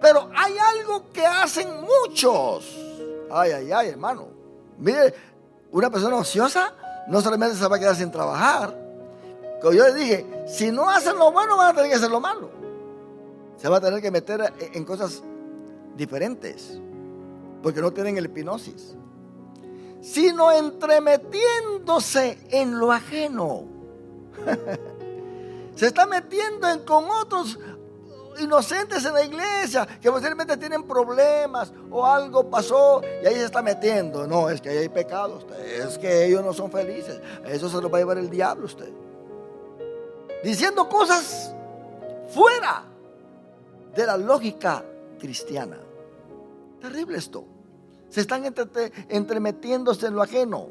Pero hay algo que hacen muchos. Ay, hermano. Mire, una persona ociosa no solamente se va a quedar sin trabajar. Como yo le dije, si no hacen lo bueno, van a tener que hacer lo malo. Se va a tener que meter en cosas diferentes, porque no tienen el hipnosis. Sino entremetiéndose en lo ajeno. Se está metiendo con otros inocentes en la iglesia, que posiblemente tienen problemas o algo pasó y ahí se está metiendo. No, es que ahí hay pecados, es que ellos no son felices, eso se lo va a llevar el diablo usted. Diciendo cosas fuera de la lógica cristiana. Terrible esto. Se están entremetiéndose en lo ajeno.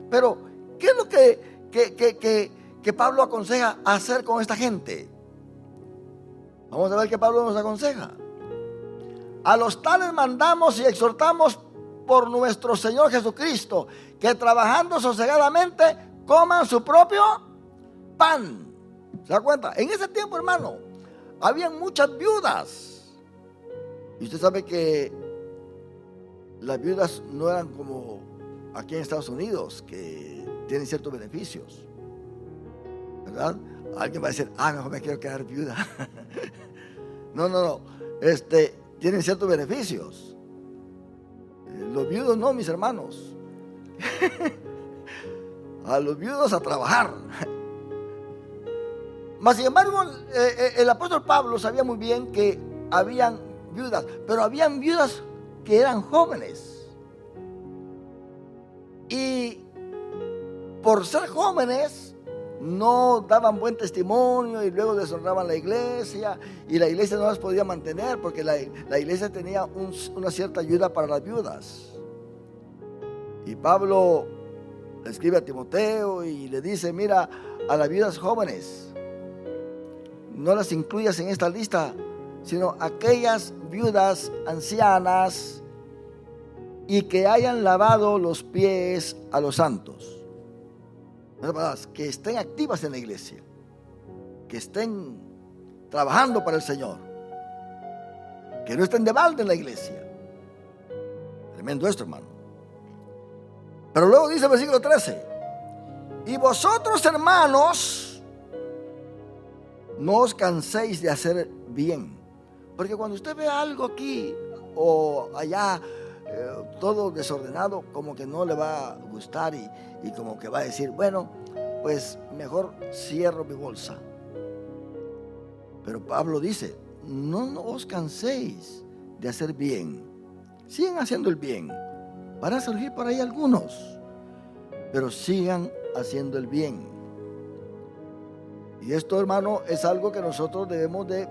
Pero ¿qué es lo que Pablo aconseja hacer con esta gente? Vamos a ver qué Pablo nos aconseja. A los tales mandamos y exhortamos por nuestro Señor Jesucristo, que trabajando sosegadamente coman su propio pan. ¿Se da cuenta? En ese tiempo, hermano, habían muchas viudas Y usted sabe que las viudas no eran como aquí en Estados Unidos, que tienen ciertos beneficios, ¿verdad? Alguien va a decir, mejor me quiero quedar viuda. No. Tienen ciertos beneficios. Los viudos no, mis hermanos. A los viudos a trabajar. Mas sin embargo, el apóstol Pablo sabía muy bien que habían viudas, pero habían viudas que eran jóvenes. Y por ser jóvenes no daban buen testimonio y luego deshonraban la iglesia, y la iglesia no las podía mantener porque la iglesia tenía una cierta ayuda para las viudas. Y Pablo le escribe a Timoteo y le dice, mira, a las viudas jóvenes no las incluyas en esta lista, sino aquellas viudas ancianas y que hayan lavado los pies a los santos. Que estén activas en la iglesia, que estén trabajando para el Señor, que no estén de balde en la iglesia. Tremendo esto, hermano. Pero luego dice el versículo 13: y vosotros, hermanos, no os canséis de hacer bien. Porque cuando usted ve algo aquí o allá, todo desordenado, como que no le va a gustar y como que va a decir, bueno, pues mejor cierro mi bolsa. Pero Pablo dice, no os canséis de hacer bien. Sigan haciendo el bien. Van a surgir por ahí algunos, pero sigan haciendo el bien. Y esto, hermano, es algo que nosotros debemos de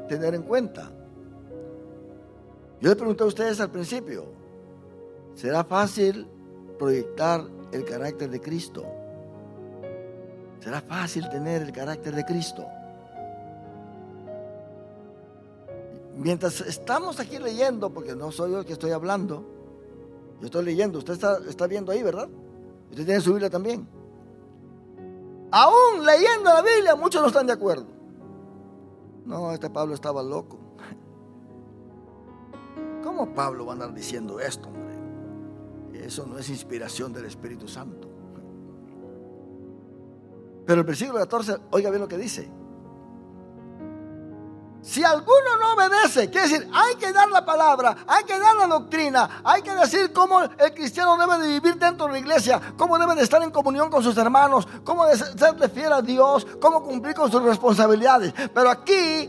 tener en cuenta. Yo le pregunté a ustedes al principio, ¿será fácil proyectar el carácter de Cristo? ¿Será fácil tener el carácter de Cristo? Mientras estamos aquí leyendo, porque no soy yo el que estoy hablando, yo estoy leyendo, usted está viendo ahí, ¿verdad? Usted tiene su Biblia también. Aún leyendo la Biblia, muchos no están de acuerdo. No, este Pablo estaba loco. ¿Cómo Pablo va a andar diciendo esto, hombre? Eso no es inspiración del Espíritu Santo. Pero el versículo 14, oiga bien lo que dice. Si alguno no obedece, quiere decir, hay que dar la palabra, hay que dar la doctrina, hay que decir cómo el cristiano debe de vivir dentro de la iglesia, cómo debe de estar en comunión con sus hermanos, cómo debe serle fiel a Dios, cómo cumplir con sus responsabilidades. Pero aquí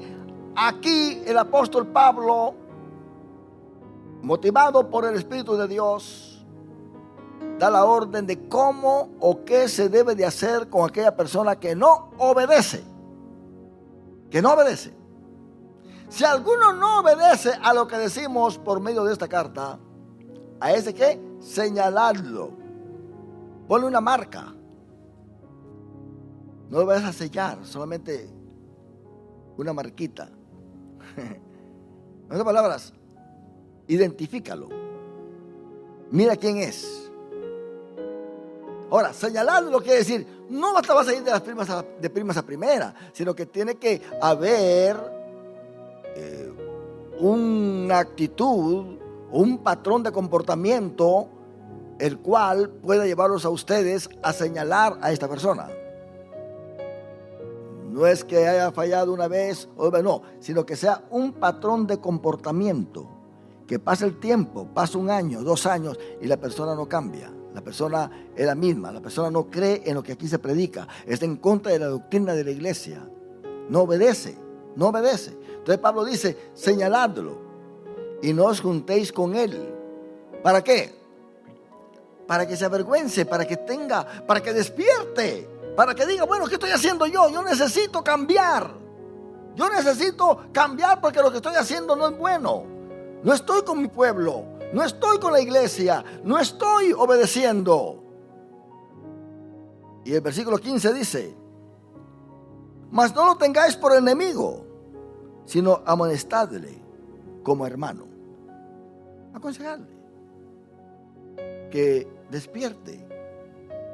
el apóstol Pablo, motivado por el Espíritu de Dios, da la orden de cómo o qué se debe de hacer con aquella persona que no obedece. Que no obedece. Si alguno no obedece a lo que decimos por medio de esta carta, a ese que señaladlo. Ponle una marca. No lo vas a sellar, solamente una marquita. En otras palabras, identifícalo. Mira quién es. Ahora, señalarlo quiere decir, no vas a ir de primas a primera, sino que tiene que haber una actitud, un patrón de comportamiento, el cual pueda llevarlos a ustedes a señalar a esta persona. No es que haya fallado una vez, no, sino que sea un patrón de comportamiento, que pase el tiempo, pasa 1 año, 2 años y la persona no cambia. La persona es la misma, la persona no cree en lo que aquí se predica, está en contra de la doctrina de la iglesia, no obedece. Entonces Pablo dice, señaladlo y no os juntéis con él. ¿Para qué? Para que se avergüence, para que despierte, para que diga, bueno, ¿qué estoy haciendo yo? Yo necesito cambiar porque lo que estoy haciendo no es bueno. No estoy con mi pueblo, no estoy con la iglesia, no estoy obedeciendo. Y el versículo 15 dice, mas no lo tengáis por enemigo, sino amonestadle como hermano. Aconsejarle que despierte,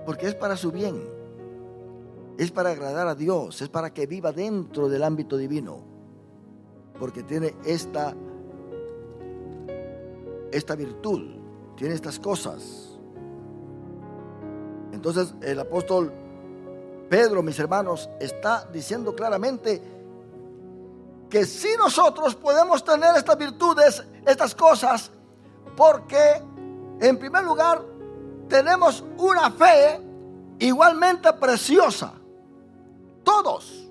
porque es para su bien, es para agradar a Dios, es para que viva dentro del ámbito divino, porque tiene esta esta virtud, tiene estas cosas. Entonces el apóstol Pedro, mis hermanos, está diciendo claramente que si nosotros podemos tener estas virtudes, estas cosas, porque en primer lugar tenemos una fe igualmente preciosa. Todos,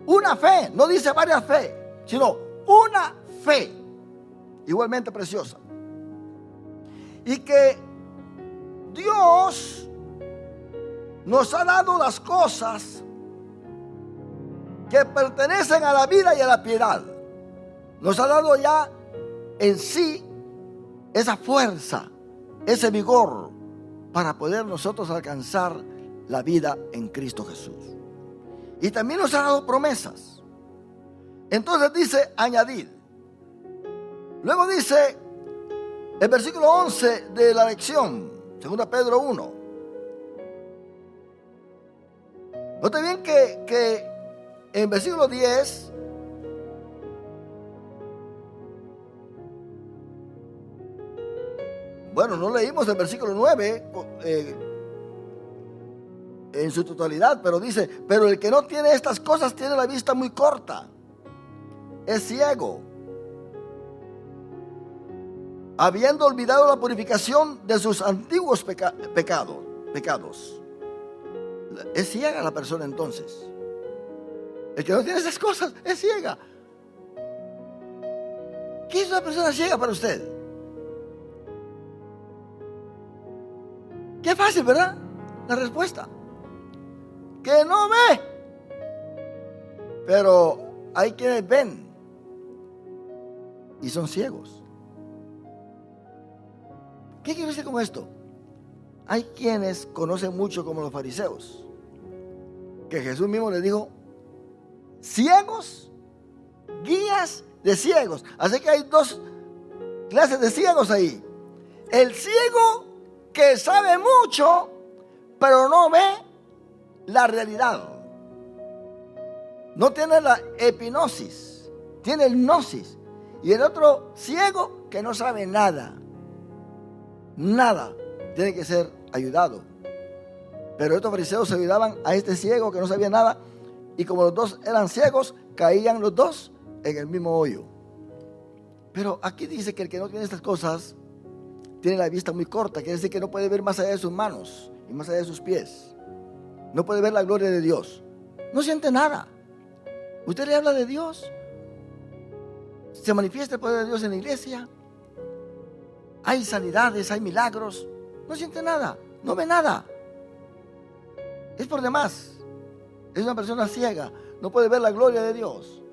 una fe, no dice varias fe, sino una fe igualmente preciosa. Y que Dios nos ha dado las cosas que pertenecen a la vida y a la piedad. Nos ha dado ya en sí esa fuerza, ese vigor para poder nosotros alcanzar la vida en Cristo Jesús. Y también nos ha dado promesas. Entonces dice añadid. Luego dice el versículo 11 de la lección, 2 Pedro 1. Note bien que en versículo 10 bueno, no leímos el versículo 9 en su totalidad, pero dice, pero el que no tiene estas cosas tiene la vista muy corta, es ciego, habiendo olvidado la purificación de sus antiguos pecados. Es ciega la persona entonces. El que no tiene esas cosas es ciega. ¿Qué es una persona ciega para usted? Qué fácil, ¿verdad? La respuesta. Que no ve. Pero hay quienes ven y son ciegos. ¿Qué quiere decir con esto? Hay quienes conocen mucho como los fariseos, que Jesús mismo les dijo, ciegos, guías de ciegos. Así que hay dos clases de ciegos ahí. El ciego que sabe mucho, pero no ve la realidad. No tiene la epinosis, tiene el gnosis. Y el otro ciego que no sabe nada. Nada. Tiene que ser ayudado. Pero estos fariseos se ayudaban a este ciego que no sabía nada. Y como los dos eran ciegos, caían los dos en el mismo hoyo. Pero aquí dice que el que no tiene estas cosas tiene la vista muy corta. Quiere decir que no puede ver más allá de sus manos y más allá de sus pies. No puede ver la gloria de Dios. No siente nada. Usted le habla de Dios. Se manifiesta el poder de Dios en la iglesia. Hay sanidades, hay milagros. No siente nada, no ve nada. Es por demás. Es una persona ciega. No puede ver la gloria de Dios.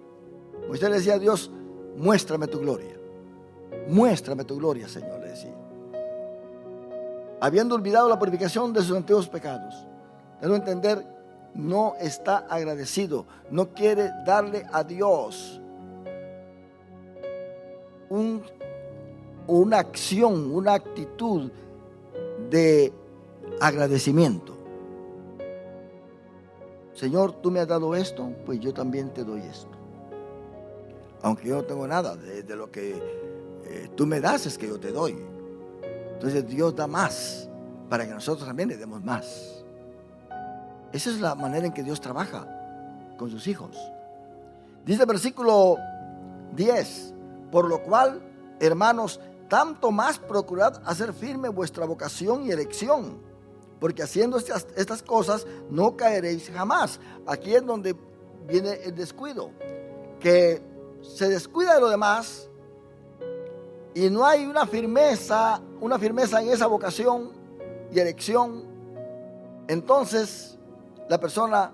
Usted le decía a Dios, muéstrame tu gloria. Muéstrame tu gloria, Señor, le decía. Habiendo olvidado la purificación de sus antiguos pecados. Debo entender, no está agradecido. No quiere darle a Dios una acción, una actitud de agradecimiento. Señor, tú me has dado esto, pues yo también te doy esto. Aunque yo no tengo nada de lo que tú me das, es que yo te doy. Entonces Dios da más para que nosotros también le demos más. Esa es la manera en que Dios trabaja con sus hijos. Dice el versículo 10, por lo cual, hermanos, tanto más procurad hacer firme vuestra vocación y elección, porque haciendo estas cosas no caeréis jamás. Aquí es donde viene el descuido, que se descuida de lo demás y no hay una firmeza en esa vocación y elección. Entonces la persona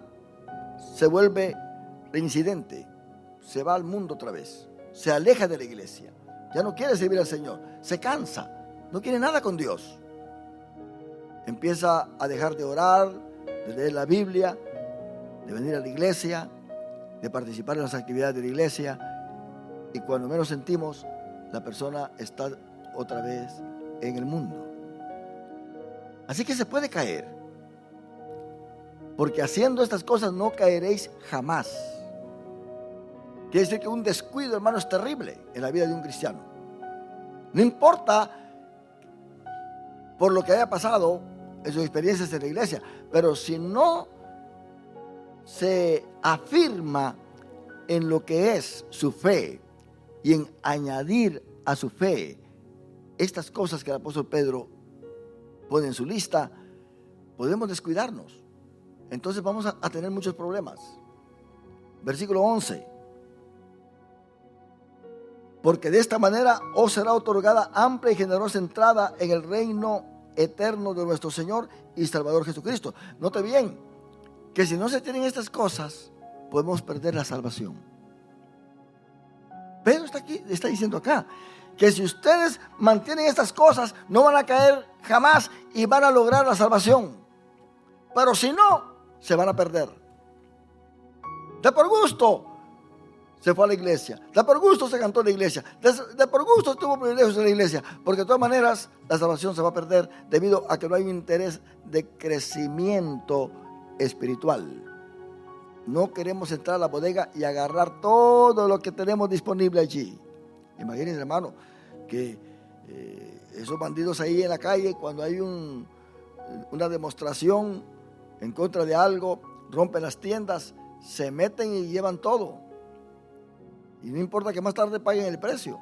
se vuelve reincidente, se va al mundo otra vez, se aleja de la iglesia. Ya no quiere servir al Señor, se cansa, no quiere nada con Dios. Empieza a dejar de orar, de leer la Biblia, de venir a la iglesia, de participar en las actividades de la iglesia. Y cuando menos sentimos, la persona está otra vez en el mundo. Así que se puede caer, porque haciendo estas cosas no caeréis jamás. Quiere decir que un descuido, hermano, es terrible en la vida de un cristiano. No importa por lo que haya pasado en sus experiencias en la iglesia, pero si no se afirma en lo que es su fe y en añadir a su fe estas cosas que el apóstol Pedro pone en su lista, podemos descuidarnos. Entonces vamos a tener muchos problemas. Versículo 11. Porque de esta manera os será otorgada amplia y generosa entrada en el reino eterno de nuestro Señor y Salvador Jesucristo. Note bien que si no se tienen estas cosas, podemos perder la salvación. Pedro está diciendo acá que si ustedes mantienen estas cosas, no van a caer jamás y van a lograr la salvación. Pero si no, se van a perder. De por gusto se fue a la iglesia, de por gusto se cantó en la iglesia, de por gusto tuvo privilegios en la iglesia, porque de todas maneras la salvación se va a perder debido a que no hay un interés de crecimiento espiritual. No queremos entrar a la bodega y agarrar todo lo que tenemos disponible allí. Imagínense, hermano, que esos bandidos ahí en la calle, cuando hay una demostración en contra de algo, rompen las tiendas, se meten y llevan todo. Y no importa que más tarde paguen el precio.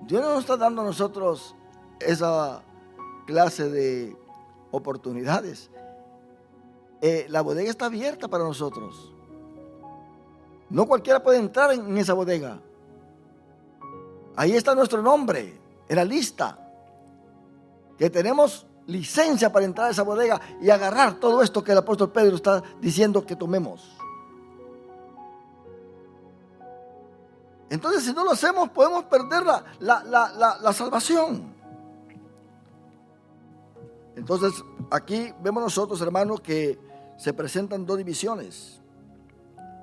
Dios no nos está dando a nosotros esa clase de oportunidades. La bodega está abierta para nosotros. No cualquiera puede entrar en esa bodega. Ahí está nuestro nombre en la lista, que tenemos licencia para entrar a esa bodega y agarrar todo esto que el apóstol Pedro está diciendo que tomemos. Entonces, si no lo hacemos, podemos perder la salvación. Entonces, aquí vemos nosotros, hermanos, que se presentan dos divisiones,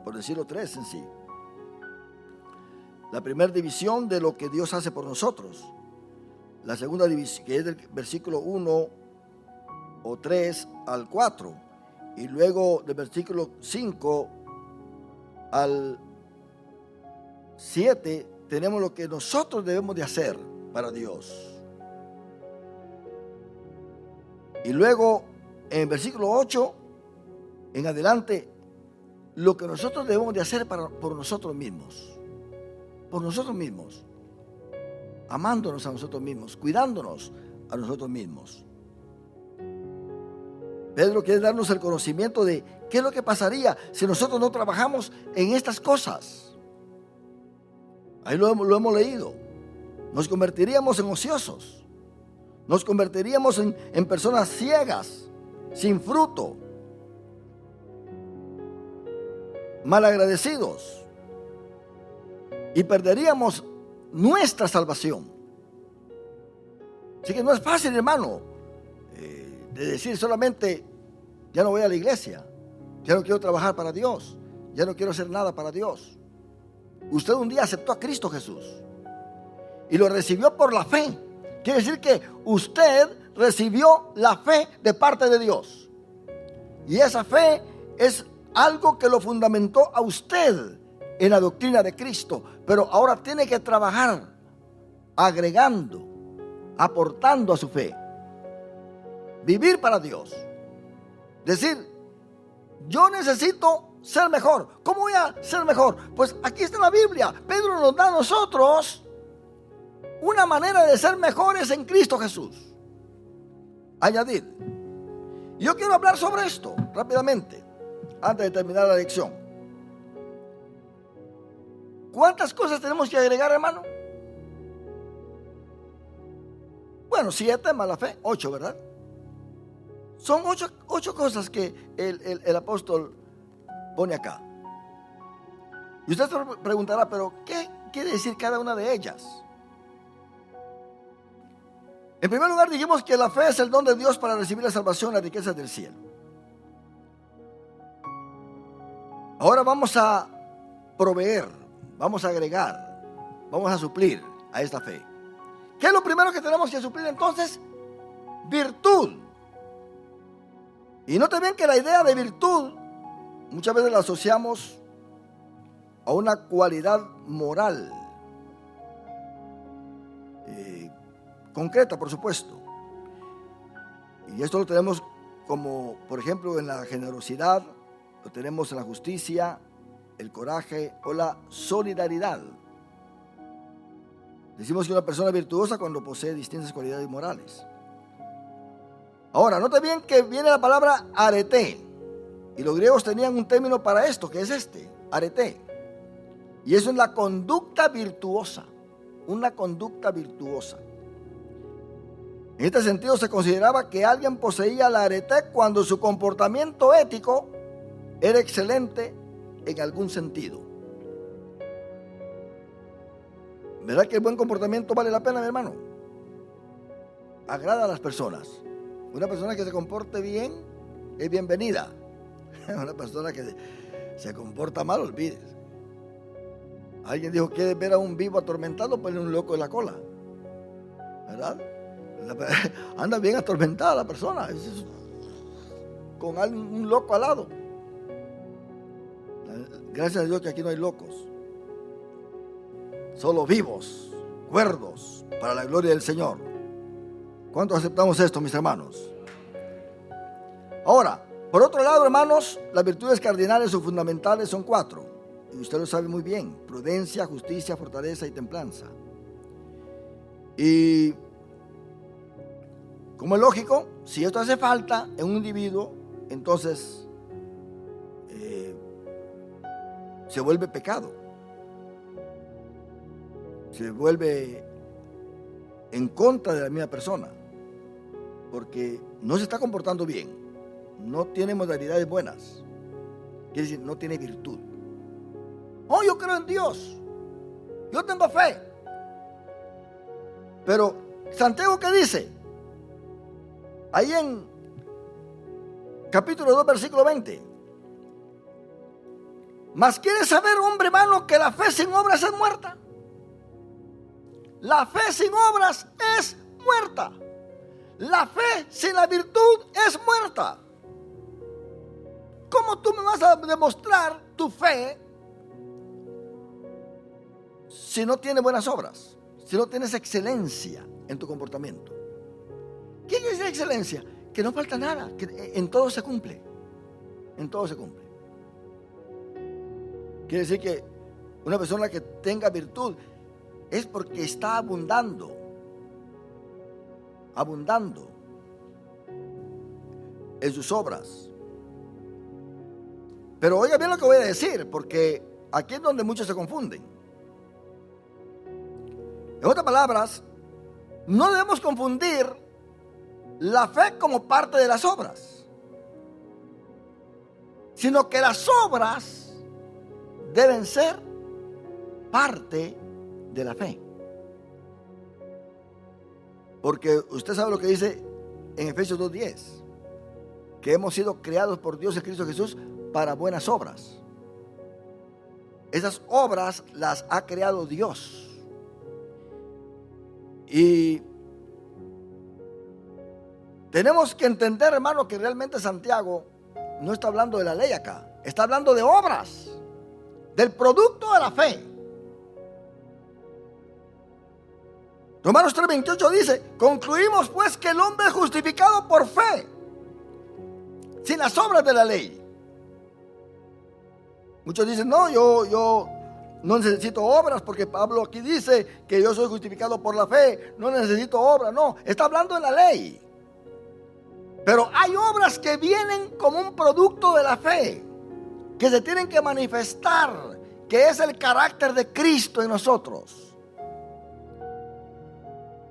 por decirlo tres en sí. La primera división de lo que Dios hace por nosotros. La segunda división, que es del versículo 1 o 3 al 4. Y luego del versículo 5 al 7 tenemos lo que nosotros debemos de hacer para Dios. Y luego en el versículo 8 en adelante, lo que nosotros debemos de hacer por nosotros mismos. Por nosotros mismos. Amándonos a nosotros mismos, cuidándonos a nosotros mismos. Pedro quiere darnos el conocimiento de qué es lo que pasaría si nosotros no trabajamos en estas cosas. Ahí lo hemos leído. Nos convertiríamos en ociosos. Nos convertiríamos en personas ciegas, sin fruto, malagradecidos, y perderíamos nuestra salvación. Así que no es fácil, hermano, de decir solamente: ya no voy a la iglesia, ya no quiero trabajar para Dios, ya no quiero hacer nada para Dios. Usted un día aceptó a Cristo Jesús y lo recibió por la fe. Quiere decir que usted recibió la fe de parte de Dios, y esa fe es algo que lo fundamentó a usted en la doctrina de Cristo. Pero ahora tiene que trabajar agregando, aportando a su fe, vivir para Dios. Decir: yo necesito ser mejor. ¿Cómo voy a ser mejor? Pues aquí está la Biblia. Pedro nos da a nosotros una manera de ser mejores en Cristo Jesús. Añadir. Yo quiero hablar sobre esto rápidamente, antes de terminar la lección. ¿Cuántas cosas tenemos que agregar, hermano? Bueno, 7 más la fe, 8, ¿verdad? Son 8 cosas que el apóstol pone acá. Y usted se preguntará: ¿pero qué quiere decir cada una de ellas? En primer lugar, dijimos que la fe es el don de Dios para recibir la salvación y las riquezas del cielo. Ahora vamos a proveer, vamos a agregar, vamos a suplir a esta fe. ¿Qué es lo primero que tenemos que suplir entonces? Virtud. Y noten bien que la idea de virtud muchas veces la asociamos a una cualidad moral. concreta, por supuesto. Y esto lo tenemos como, por ejemplo, en la generosidad, lo tenemos en la justicia, el coraje o la solidaridad. Decimos que una persona es virtuosa cuando posee distintas cualidades morales. Ahora, note bien que viene la palabra arete. Y los griegos tenían un término para esto, que es arete. Y eso es la conducta virtuosa. Una conducta virtuosa. En este sentido se consideraba que alguien poseía la arete cuando su comportamiento ético era excelente en algún sentido. ¿Verdad que el buen comportamiento vale la pena, mi hermano? Agrada a las personas. Una persona que se comporte bien es bienvenida. Una persona que se comporta mal, olvídese. Alguien dijo, ¿quieres ver a un vivo atormentado? Ponle un loco en la cola. ¿Verdad? Anda bien atormentada la persona. Con un loco al lado. Gracias a Dios que aquí no hay locos. Solo vivos, cuerdos, para la gloria del Señor. ¿Cuántos aceptamos esto, mis hermanos? Ahora, por otro lado, hermanos, las virtudes cardinales o fundamentales son 4. Y usted lo sabe muy bien: prudencia, justicia, fortaleza y templanza. Y como es lógico, si esto hace falta en un individuo, entonces se vuelve pecado. Se vuelve en contra de la misma persona, porque no se está comportando bien, no tiene modalidades buenas, quiere decir, no tiene virtud. Oh, yo creo en Dios, yo tengo fe, pero Santiago, ¿qué dice? Ahí en capítulo 2, versículo 20. Mas quiere saber, hombre hermano, que la fe sin obras es muerta. La fe sin obras es muerta. La fe sin la virtud es muerta. ¿Cómo tú me vas a demostrar tu fe si no tienes buenas obras? Si no tienes excelencia en tu comportamiento. ¿Qué es esa excelencia? Que no falta nada, que en todo se cumple. En todo se cumple. Quiere decir que una persona que tenga virtud es porque está abundando en sus obras. Pero oiga bien lo que voy a decir, porque aquí es donde muchos se confunden. En otras palabras, no debemos confundir la fe como parte de las obras, sino que las obras deben ser parte de la fe. Porque usted sabe lo que dice en Efesios 2:10, que hemos sido creados por Dios en Cristo Jesús para buenas obras. Esas obras las ha creado Dios. Y tenemos que entender, hermano, que realmente Santiago no está hablando de la ley acá, está hablando de obras, del producto de la fe. Romanos 3:28 dice: concluimos pues que el hombre es justificado por fe, sin las obras de la ley. Muchos dicen, no, yo no necesito obras, porque Pablo aquí dice que yo soy justificado por la fe, no necesito obras. No, está hablando de la ley. Pero hay obras que vienen como un producto de la fe, que se tienen que manifestar, que es el carácter de Cristo en nosotros.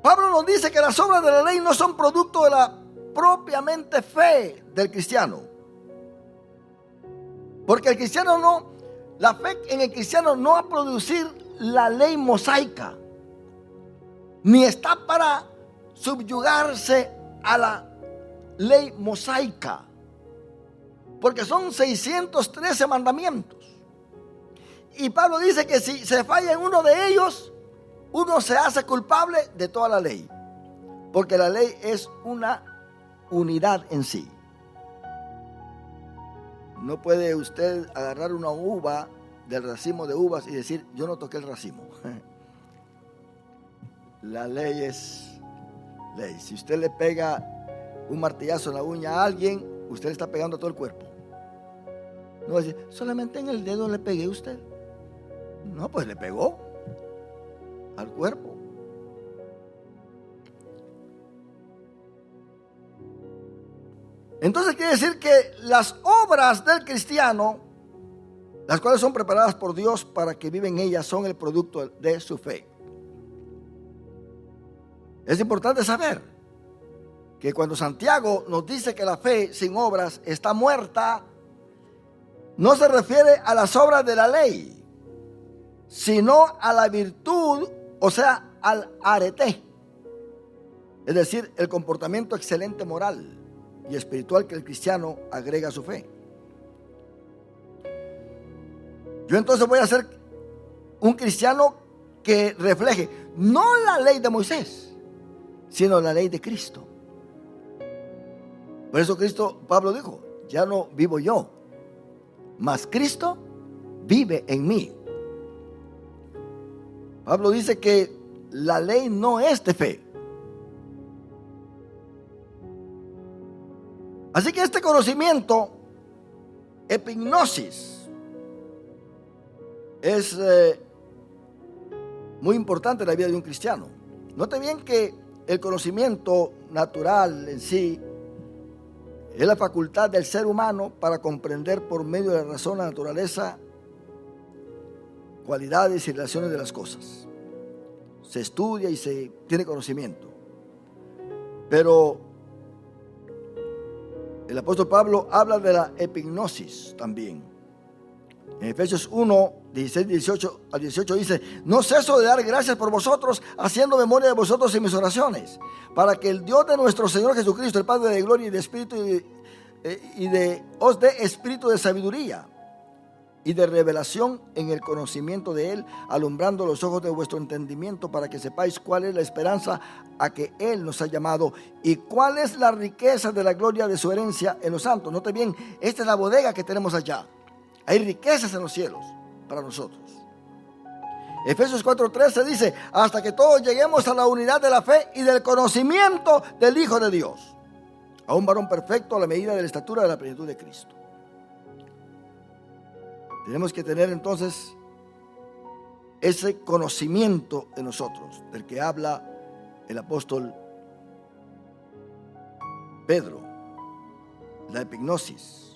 Pablo nos dice que las obras de la ley no son producto de la propiamente fe del cristiano. Porque el cristiano no, la fe en el cristiano no va a producir la ley mosaica, ni está para subyugarse a la ley mosaica, porque son 613 mandamientos. Y Pablo dice que si se falla en uno de ellos, uno se hace culpable de toda la ley, porque la ley es una unidad en sí. No puede usted agarrar una uva del racimo de uvas y decir, yo no toqué el racimo. La ley es ley. Si usted le pega un martillazo en la uña a alguien, usted le está pegando a todo el cuerpo. No va a decir, solamente en el dedo le pegué a usted. No, pues le pegó al cuerpo. Entonces quiere decir que las obras del cristiano, las cuales son preparadas por Dios para que viven en ellas, son el producto de su fe. Es importante saber que cuando Santiago nos dice que la fe sin obras está muerta, no se refiere a las obras de la ley, sino a la virtud, o sea, al arete, es decir, el comportamiento excelente moral y espiritual que el cristiano agrega a su fe. Yo entonces voy a ser un cristiano que refleje no la ley de Moisés, sino la ley de Cristo. Por eso Pablo dijo, ya no vivo yo, mas Cristo vive en mí. Pablo dice que la ley no es de fe. Así que este conocimiento, epignosis, es muy importante en la vida de un cristiano. Note bien que el conocimiento natural en sí es la facultad del ser humano para comprender por medio de la razón la naturaleza, cualidades y relaciones de las cosas. Se estudia y se tiene conocimiento. Pero el apóstol Pablo habla de la epignosis también. En Efesios 1, 16 al 18 dice, no ceso de dar gracias por vosotros, haciendo memoria de vosotros en mis oraciones, para que el Dios de nuestro Señor Jesucristo, el Padre de gloria y de espíritu, os dé espíritu de sabiduría y de revelación en el conocimiento de Él, alumbrando los ojos de vuestro entendimiento, para que sepáis cuál es la esperanza a que Él nos ha llamado y cuál es la riqueza de la gloria de su herencia en los santos. Note bien, esta es la bodega que tenemos allá. Hay riquezas en los cielos para nosotros. Efesios 4:13 dice, hasta que todos lleguemos a la unidad de la fe y del conocimiento del Hijo de Dios, a un varón perfecto a la medida de la estatura de la plenitud de Cristo. Tenemos que tener entonces ese conocimiento en nosotros, del que habla el apóstol Pedro, la epignosis.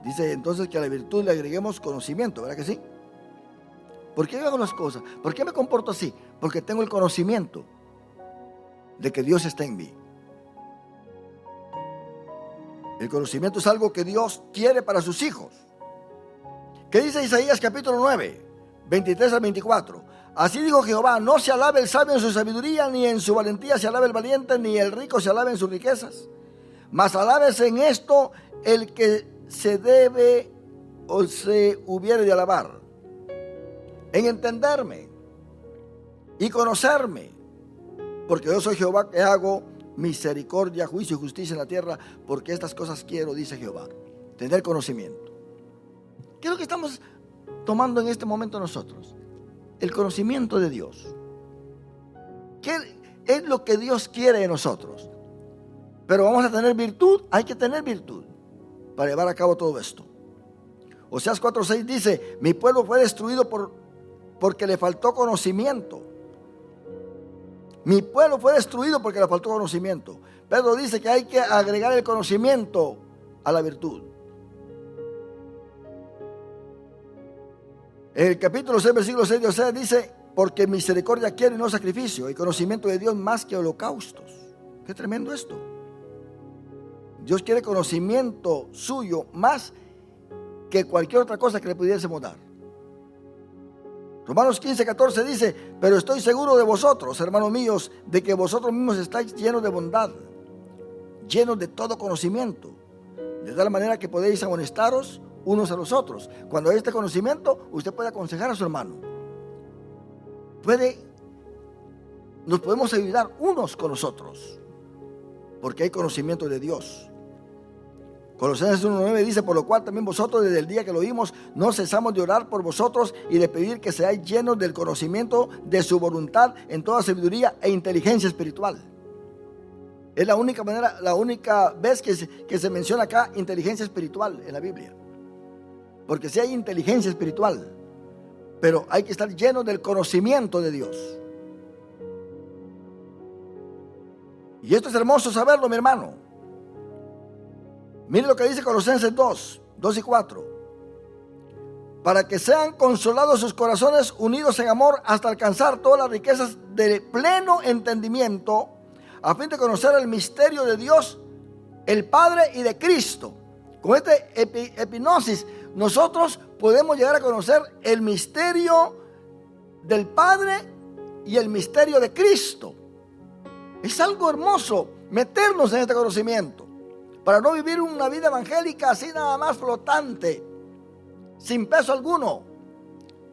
Dice entonces que a la virtud le agreguemos conocimiento, ¿verdad que sí? ¿Por qué yo hago las cosas? ¿Por qué me comporto así? Porque tengo el conocimiento de que Dios está en mí. El conocimiento es algo que Dios quiere para sus hijos. ¿Qué dice Isaías capítulo 9, 23 al 24? Así dijo Jehová, no se alabe el sabio en su sabiduría, ni en su valentía se alabe el valiente, ni el rico se alabe en sus riquezas. Mas alábese en esto el que se debe o se hubiere de alabar, en entenderme y conocerme, porque yo soy Jehová que hago misericordia, juicio y justicia en la tierra, porque estas cosas quiero, dice Jehová. Tener conocimiento. ¿Qué es lo que estamos tomando en este momento nosotros? El conocimiento de Dios. ¿Qué es lo que Dios quiere de nosotros? Pero vamos a tener virtud, hay que tener virtud para llevar a cabo todo esto. Oseas 4:6 dice, mi pueblo fue destruido porque le faltó conocimiento. Mi pueblo fue destruido porque le faltó conocimiento. Pedro dice que hay que agregar el conocimiento a la virtud. El capítulo 6, versículo 6 de Oseas dice, porque misericordia quiere y no sacrificio, y conocimiento de Dios más que holocaustos. Qué tremendo esto. Dios quiere conocimiento suyo más que cualquier otra cosa que le pudiésemos dar. Romanos 15:14 dice, pero estoy seguro de vosotros, hermanos míos, de que vosotros mismos estáis llenos de bondad, llenos de todo conocimiento, de tal manera que podéis amonestaros unos a los otros. Cuando hay este conocimiento, usted puede aconsejar a su hermano. Nos podemos ayudar unos con los otros, porque hay conocimiento de Dios. Colosenses 1:9 dice: por lo cual también vosotros desde el día que lo oímos no cesamos de orar por vosotros y de pedir que seáis llenos del conocimiento de su voluntad en toda sabiduría e inteligencia espiritual. Es la única manera, la única vez que se menciona acá inteligencia espiritual en la Biblia. Porque sí hay inteligencia espiritual, pero hay que estar llenos del conocimiento de Dios. Y esto es hermoso saberlo, mi hermano. Mire lo que dice Colosenses 2 y 4. Para que sean consolados sus corazones, unidos en amor, hasta alcanzar todas las riquezas del pleno entendimiento, a fin de conocer el misterio de Dios, el Padre, y de Cristo. Con este epignosis, nosotros podemos llegar a conocer el misterio del Padre y el misterio de Cristo. Es algo hermoso meternos en este conocimiento, para no vivir una vida evangélica así nada más flotante, sin peso alguno.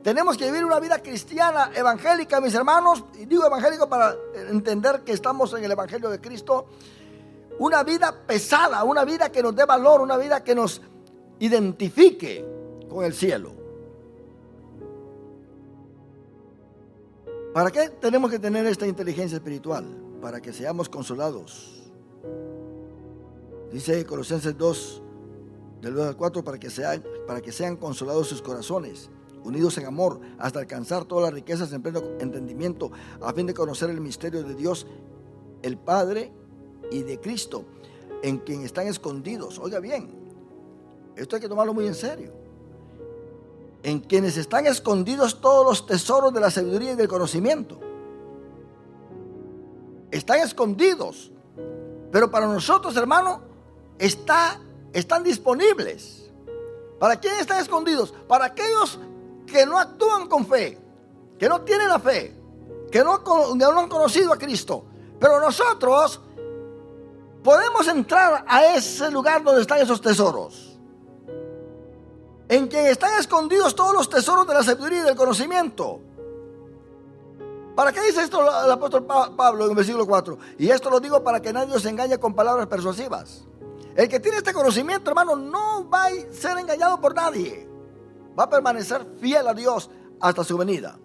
Tenemos que vivir una vida cristiana evangélica, mis hermanos, y digo evangélico para entender que estamos en el Evangelio de Cristo. Una vida pesada, una vida que nos dé valor, una vida que nos identifique con el cielo. ¿Para qué tenemos que tener esta inteligencia espiritual? Para que seamos consolados. Dice Colosenses 2, del 2 al 4, para que sean consolados sus corazones, unidos en amor, hasta alcanzar todas las riquezas en pleno entendimiento, a fin de conocer el misterio de Dios, el Padre, y de Cristo, en quien están escondidos. Oiga bien, esto hay que tomarlo muy en serio. En quienes están escondidos todos los tesoros de la sabiduría y del conocimiento. Están escondidos, pero para nosotros, hermano, están disponibles. ¿Para quiénes están escondidos? Para aquellos que no actúan con fe, que no tienen la fe, que no han conocido a Cristo. Pero nosotros podemos entrar a ese lugar donde están esos tesoros, en quien están escondidos todos los tesoros de la sabiduría y del conocimiento. ¿Para qué dice esto el apóstol Pablo en el versículo 4? Y esto lo digo para que nadie os engañe con palabras persuasivas. El que tiene este conocimiento, hermano, no va a ser engañado por nadie. Va a permanecer fiel a Dios hasta su venida.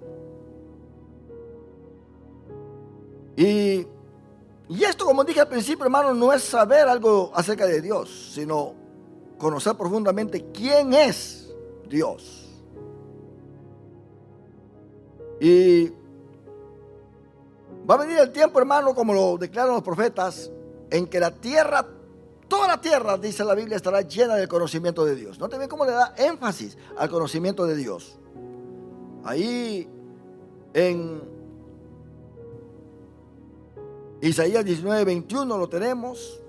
Y esto, como dije al principio, hermano, no es saber algo acerca de Dios, sino conocer profundamente quién es Dios. Y va a venir el tiempo, hermano, como lo declaran los profetas, en que la tierra, toda la tierra, dice la Biblia, estará llena del conocimiento de Dios. Noten bien cómo le da énfasis al conocimiento de Dios. Ahí en Isaías 19:21 lo tenemos.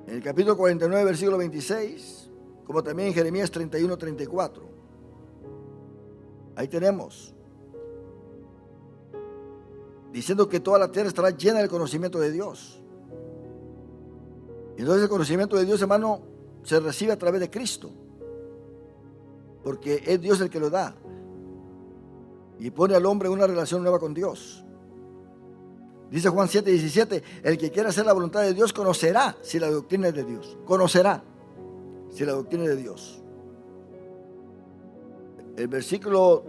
En el capítulo 49, versículo 26, como también en Jeremías 31:34. Ahí tenemos, diciendo que toda la tierra estará llena del conocimiento de Dios. Y entonces el conocimiento de Dios, hermano, se recibe a través de Cristo, porque es Dios el que lo da y pone al hombre en una relación nueva con Dios. Dice Juan 7:17, el que quiera hacer la voluntad de Dios conocerá si la doctrina es de Dios. Conocerá si la doctrina es de Dios. El versículo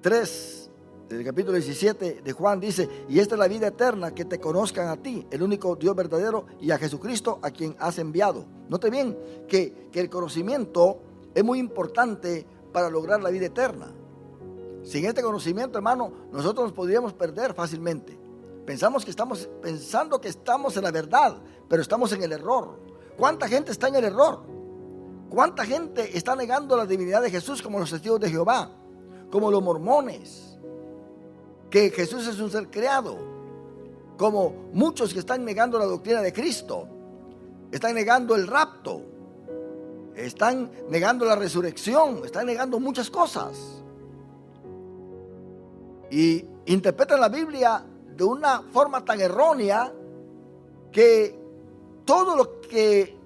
3 del capítulo 17 de Juan dice: y esta es la vida eterna, que te conozcan a ti, el único Dios verdadero, y a Jesucristo, a quien has enviado. Note bien que el conocimiento es muy importante para lograr la vida eterna. Sin este conocimiento, hermano, nosotros nos podríamos perder fácilmente. Pensando que estamos en la verdad, pero estamos en el error. ¿Cuánta gente está en el error? ¿Cuánta gente está negando la divinidad de Jesús, como los testigos de Jehová, como los mormones, que Jesús es un ser creado, como muchos que están negando la doctrina de Cristo, están negando el rapto, están negando la resurrección, están negando muchas cosas y interpretan la Biblia de una forma tan errónea que todo lo que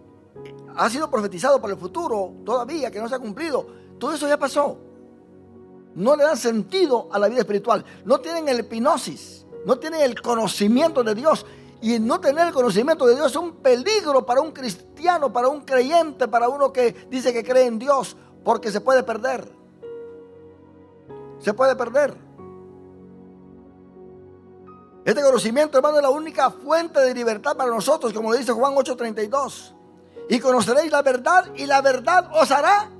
ha sido profetizado para el futuro, todavía que no se ha cumplido, todo eso ya pasó. No le dan sentido a la vida espiritual, no tienen el epignosis, no tienen el conocimiento de Dios, Y no tener el conocimiento de Dios es un peligro para un cristiano, para un creyente, para uno que dice que cree en Dios, porque se puede perder. Se puede perder. Este conocimiento, hermano, es la única fuente de libertad para nosotros, como lo dice Juan 8:32. Y conoceréis la verdad, y la verdad os hará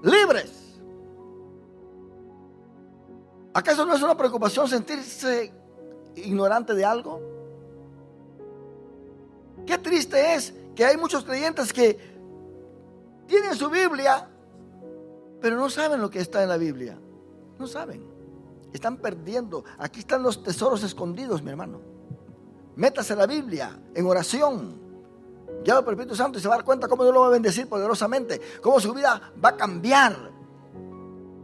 libres. ¿Acaso no es una preocupación sentirse ignorante de algo? Qué triste es que hay muchos creyentes que tienen su Biblia, pero no saben lo que está en la Biblia. No saben. Están perdiendo. Aquí están los tesoros escondidos, mi hermano. Métase la Biblia en oración. Guiado por el Espíritu Santo, y se va a dar cuenta cómo Dios lo va a bendecir poderosamente. Cómo su vida va a cambiar.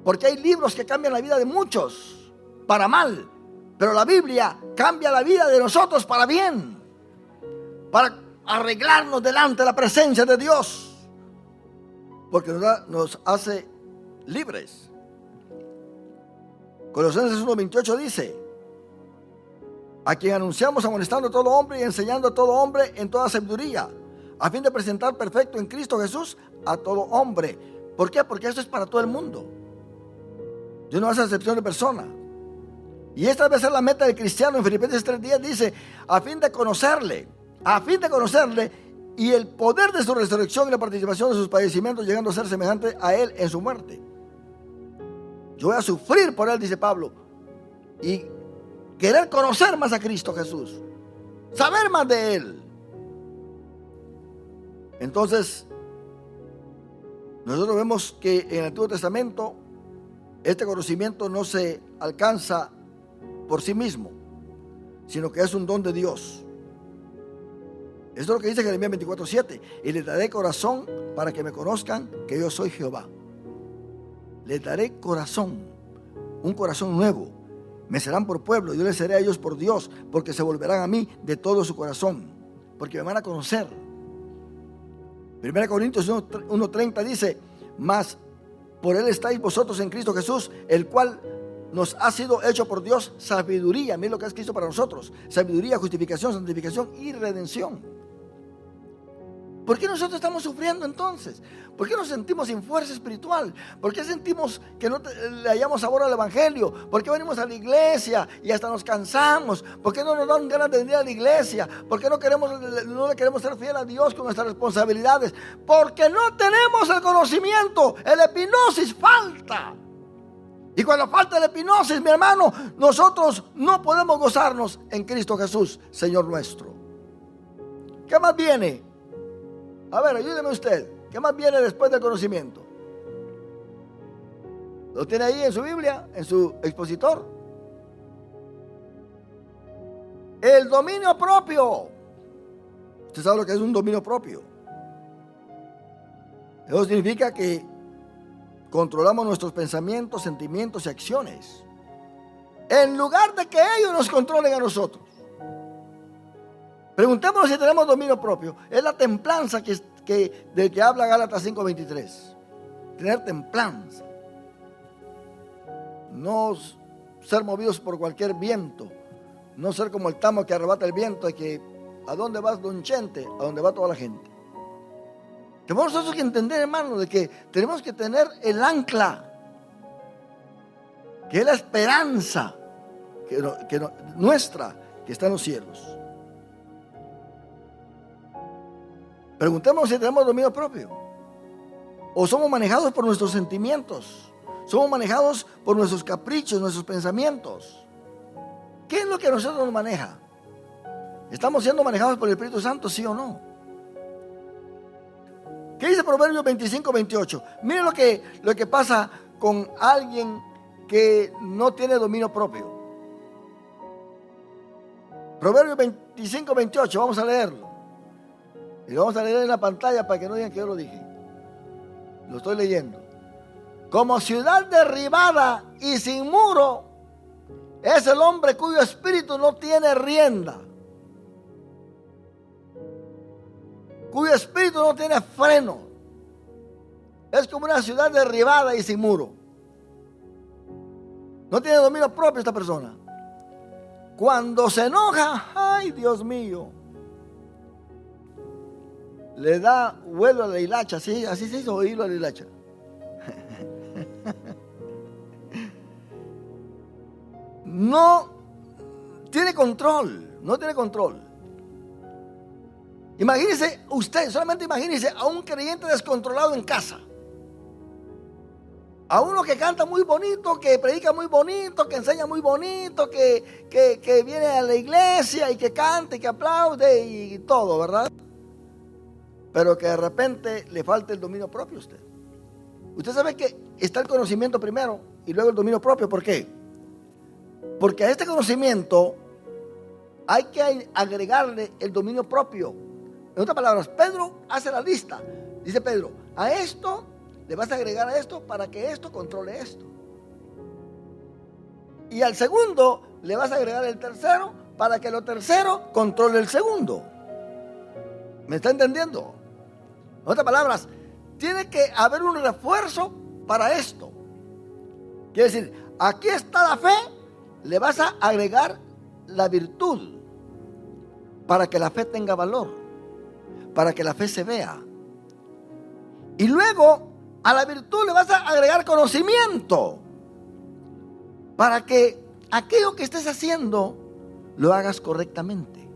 Porque hay libros que cambian la vida de muchos para mal. Pero la Biblia cambia la vida de nosotros para bien. Para arreglarnos delante de la presencia de Dios. Porque nos hace libres. Colosenses 1:28 dice: a quien anunciamos amonestando a todo hombre y enseñando a todo hombre en toda sabiduría, a fin de presentar perfecto en Cristo Jesús a todo hombre. ¿Por qué? Porque esto es para todo el mundo. Dios no hace excepción de persona. Y esta debe ser la meta del cristiano. En Filipenses 3:10 dice: a fin de conocerle y el poder de su resurrección y la participación de sus padecimientos, llegando a ser semejante a él en su muerte. Yo voy a sufrir por él, dice Pablo, y querer conocer más a Cristo Jesús, saber más de él. Entonces, nosotros vemos que en el Antiguo Testamento este conocimiento no se alcanza por sí mismo, sino que es un don de Dios. Esto es lo que dice Jeremías 24:7: y les daré corazón para que me conozcan que yo soy Jehová. Les daré corazón, un corazón nuevo. Me serán por pueblo, yo les seré a ellos por Dios, porque se volverán a mí de todo su corazón, porque me van a conocer. 1 Corintios 1:30 dice: mas por él estáis vosotros en Cristo Jesús, el cual nos ha sido hecho por Dios sabiduría. Miren lo que es Cristo para nosotros: sabiduría, justificación, santificación y redención. ¿Por qué nosotros estamos sufriendo entonces? ¿Por qué nos sentimos sin fuerza espiritual? ¿Por qué sentimos que no le hallamos sabor al evangelio? ¿Por qué venimos a la iglesia y hasta nos cansamos? ¿Por qué no nos dan ganas de venir a la iglesia? ¿Por qué no le queremos ser fiel a Dios con nuestras responsabilidades? Porque no tenemos el conocimiento. El epignosis falta. Y cuando falta el epignosis, mi hermano, nosotros no podemos gozarnos en Cristo Jesús, Señor nuestro. ¿Qué más viene? A ver, ayúdeme usted. ¿Qué más viene después del conocimiento? ¿Lo tiene ahí en su Biblia, en su expositor? El dominio propio. Usted sabe lo que es un dominio propio. Eso significa que controlamos nuestros pensamientos, sentimientos y acciones, en lugar de que ellos nos controlen a nosotros. Preguntémonos si tenemos dominio propio. Es la templanza de que habla Gálatas 5:23. Tener templanza. No ser movidos por cualquier viento. No ser como el tamo que arrebata el viento, de que ¿a dónde vas, don Chente? A donde va toda la gente. Tenemos nosotros que entender, hermano, de que tenemos que tener el ancla, que es la esperanza nuestra, que está en los cielos. Preguntémonos si tenemos dominio propio, o somos manejados por nuestros sentimientos, somos manejados por nuestros caprichos, nuestros pensamientos. ¿Qué es lo que a nosotros nos maneja? ¿Estamos siendo manejados por el Espíritu Santo, sí o no? ¿Qué dice Proverbios 25:28? Miren lo que pasa con alguien que no tiene dominio propio. Proverbios 25:28, vamos a leerlo. Y lo vamos a leer en la pantalla para que no digan que yo lo dije. Lo estoy leyendo. Como ciudad derribada y sin muro es el hombre cuyo espíritu no tiene rienda, cuyo espíritu no tiene freno. Es como una ciudad derribada y sin muro. No tiene dominio propio esta persona. cuando se enoja, ay Dios mío, le da vuelo a la hilacha, ¿sí? Así se hizo hilo a la hilacha. No tiene control, no tiene control. Imagínese usted, solamente imagínese a un creyente descontrolado en casa. A uno que canta muy bonito, que predica muy bonito, que enseña muy bonito, que viene a la iglesia y que canta y que aplaude y todo, ¿verdad? Pero que de repente le falta el dominio propio a usted. Usted sabe que está el conocimiento primero y luego el dominio propio. ¿Por qué? Porque a este conocimiento hay que agregarle el dominio propio. En otras palabras, Pedro hace la lista. Dice Pedro, a esto le vas a agregar a esto para que esto controle esto. Y al segundo le vas a agregar el tercero para que lo tercero controle el segundo. ¿Me está entendiendo? En otras palabras, tiene que haber un refuerzo para esto. Quiere decir, aquí está la fe, le vas a agregar la virtud para que la fe tenga valor, para que la fe se vea. Y luego a la virtud le vas a agregar conocimiento para que aquello que estés haciendo lo hagas correctamente.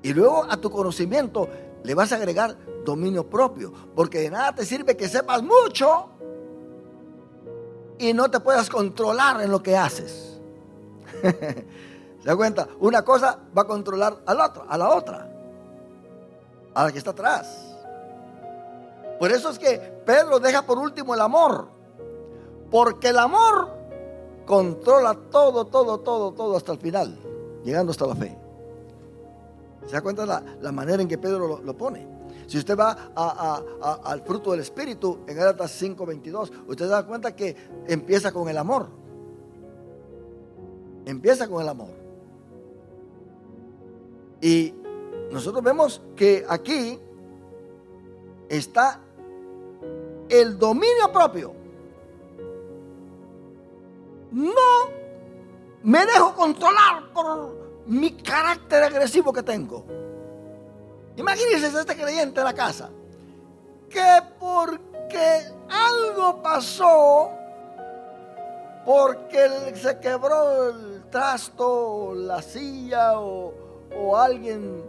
Y luego a tu conocimiento le vas a agregar dominio propio, porque de nada te sirve que sepas mucho y no te puedas controlar en lo que haces. ¿Se da cuenta? Una cosa va a controlar a la otra, a la que está atrás. Por eso es que Pedro deja por último el amor, porque el amor controla todo hasta el final, llegando hasta la fe. ¿Se da cuenta la manera en que Pedro lo pone? Si usted va al fruto del Espíritu en Gálatas 5:22, usted se da cuenta que empieza con el amor. Empieza con el amor. Y nosotros vemos que aquí está el dominio propio. No me dejo controlar por mi carácter agresivo que tengo. Imagínense este creyente en la casa, que porque algo pasó, porque se quebró el trasto, la silla o alguien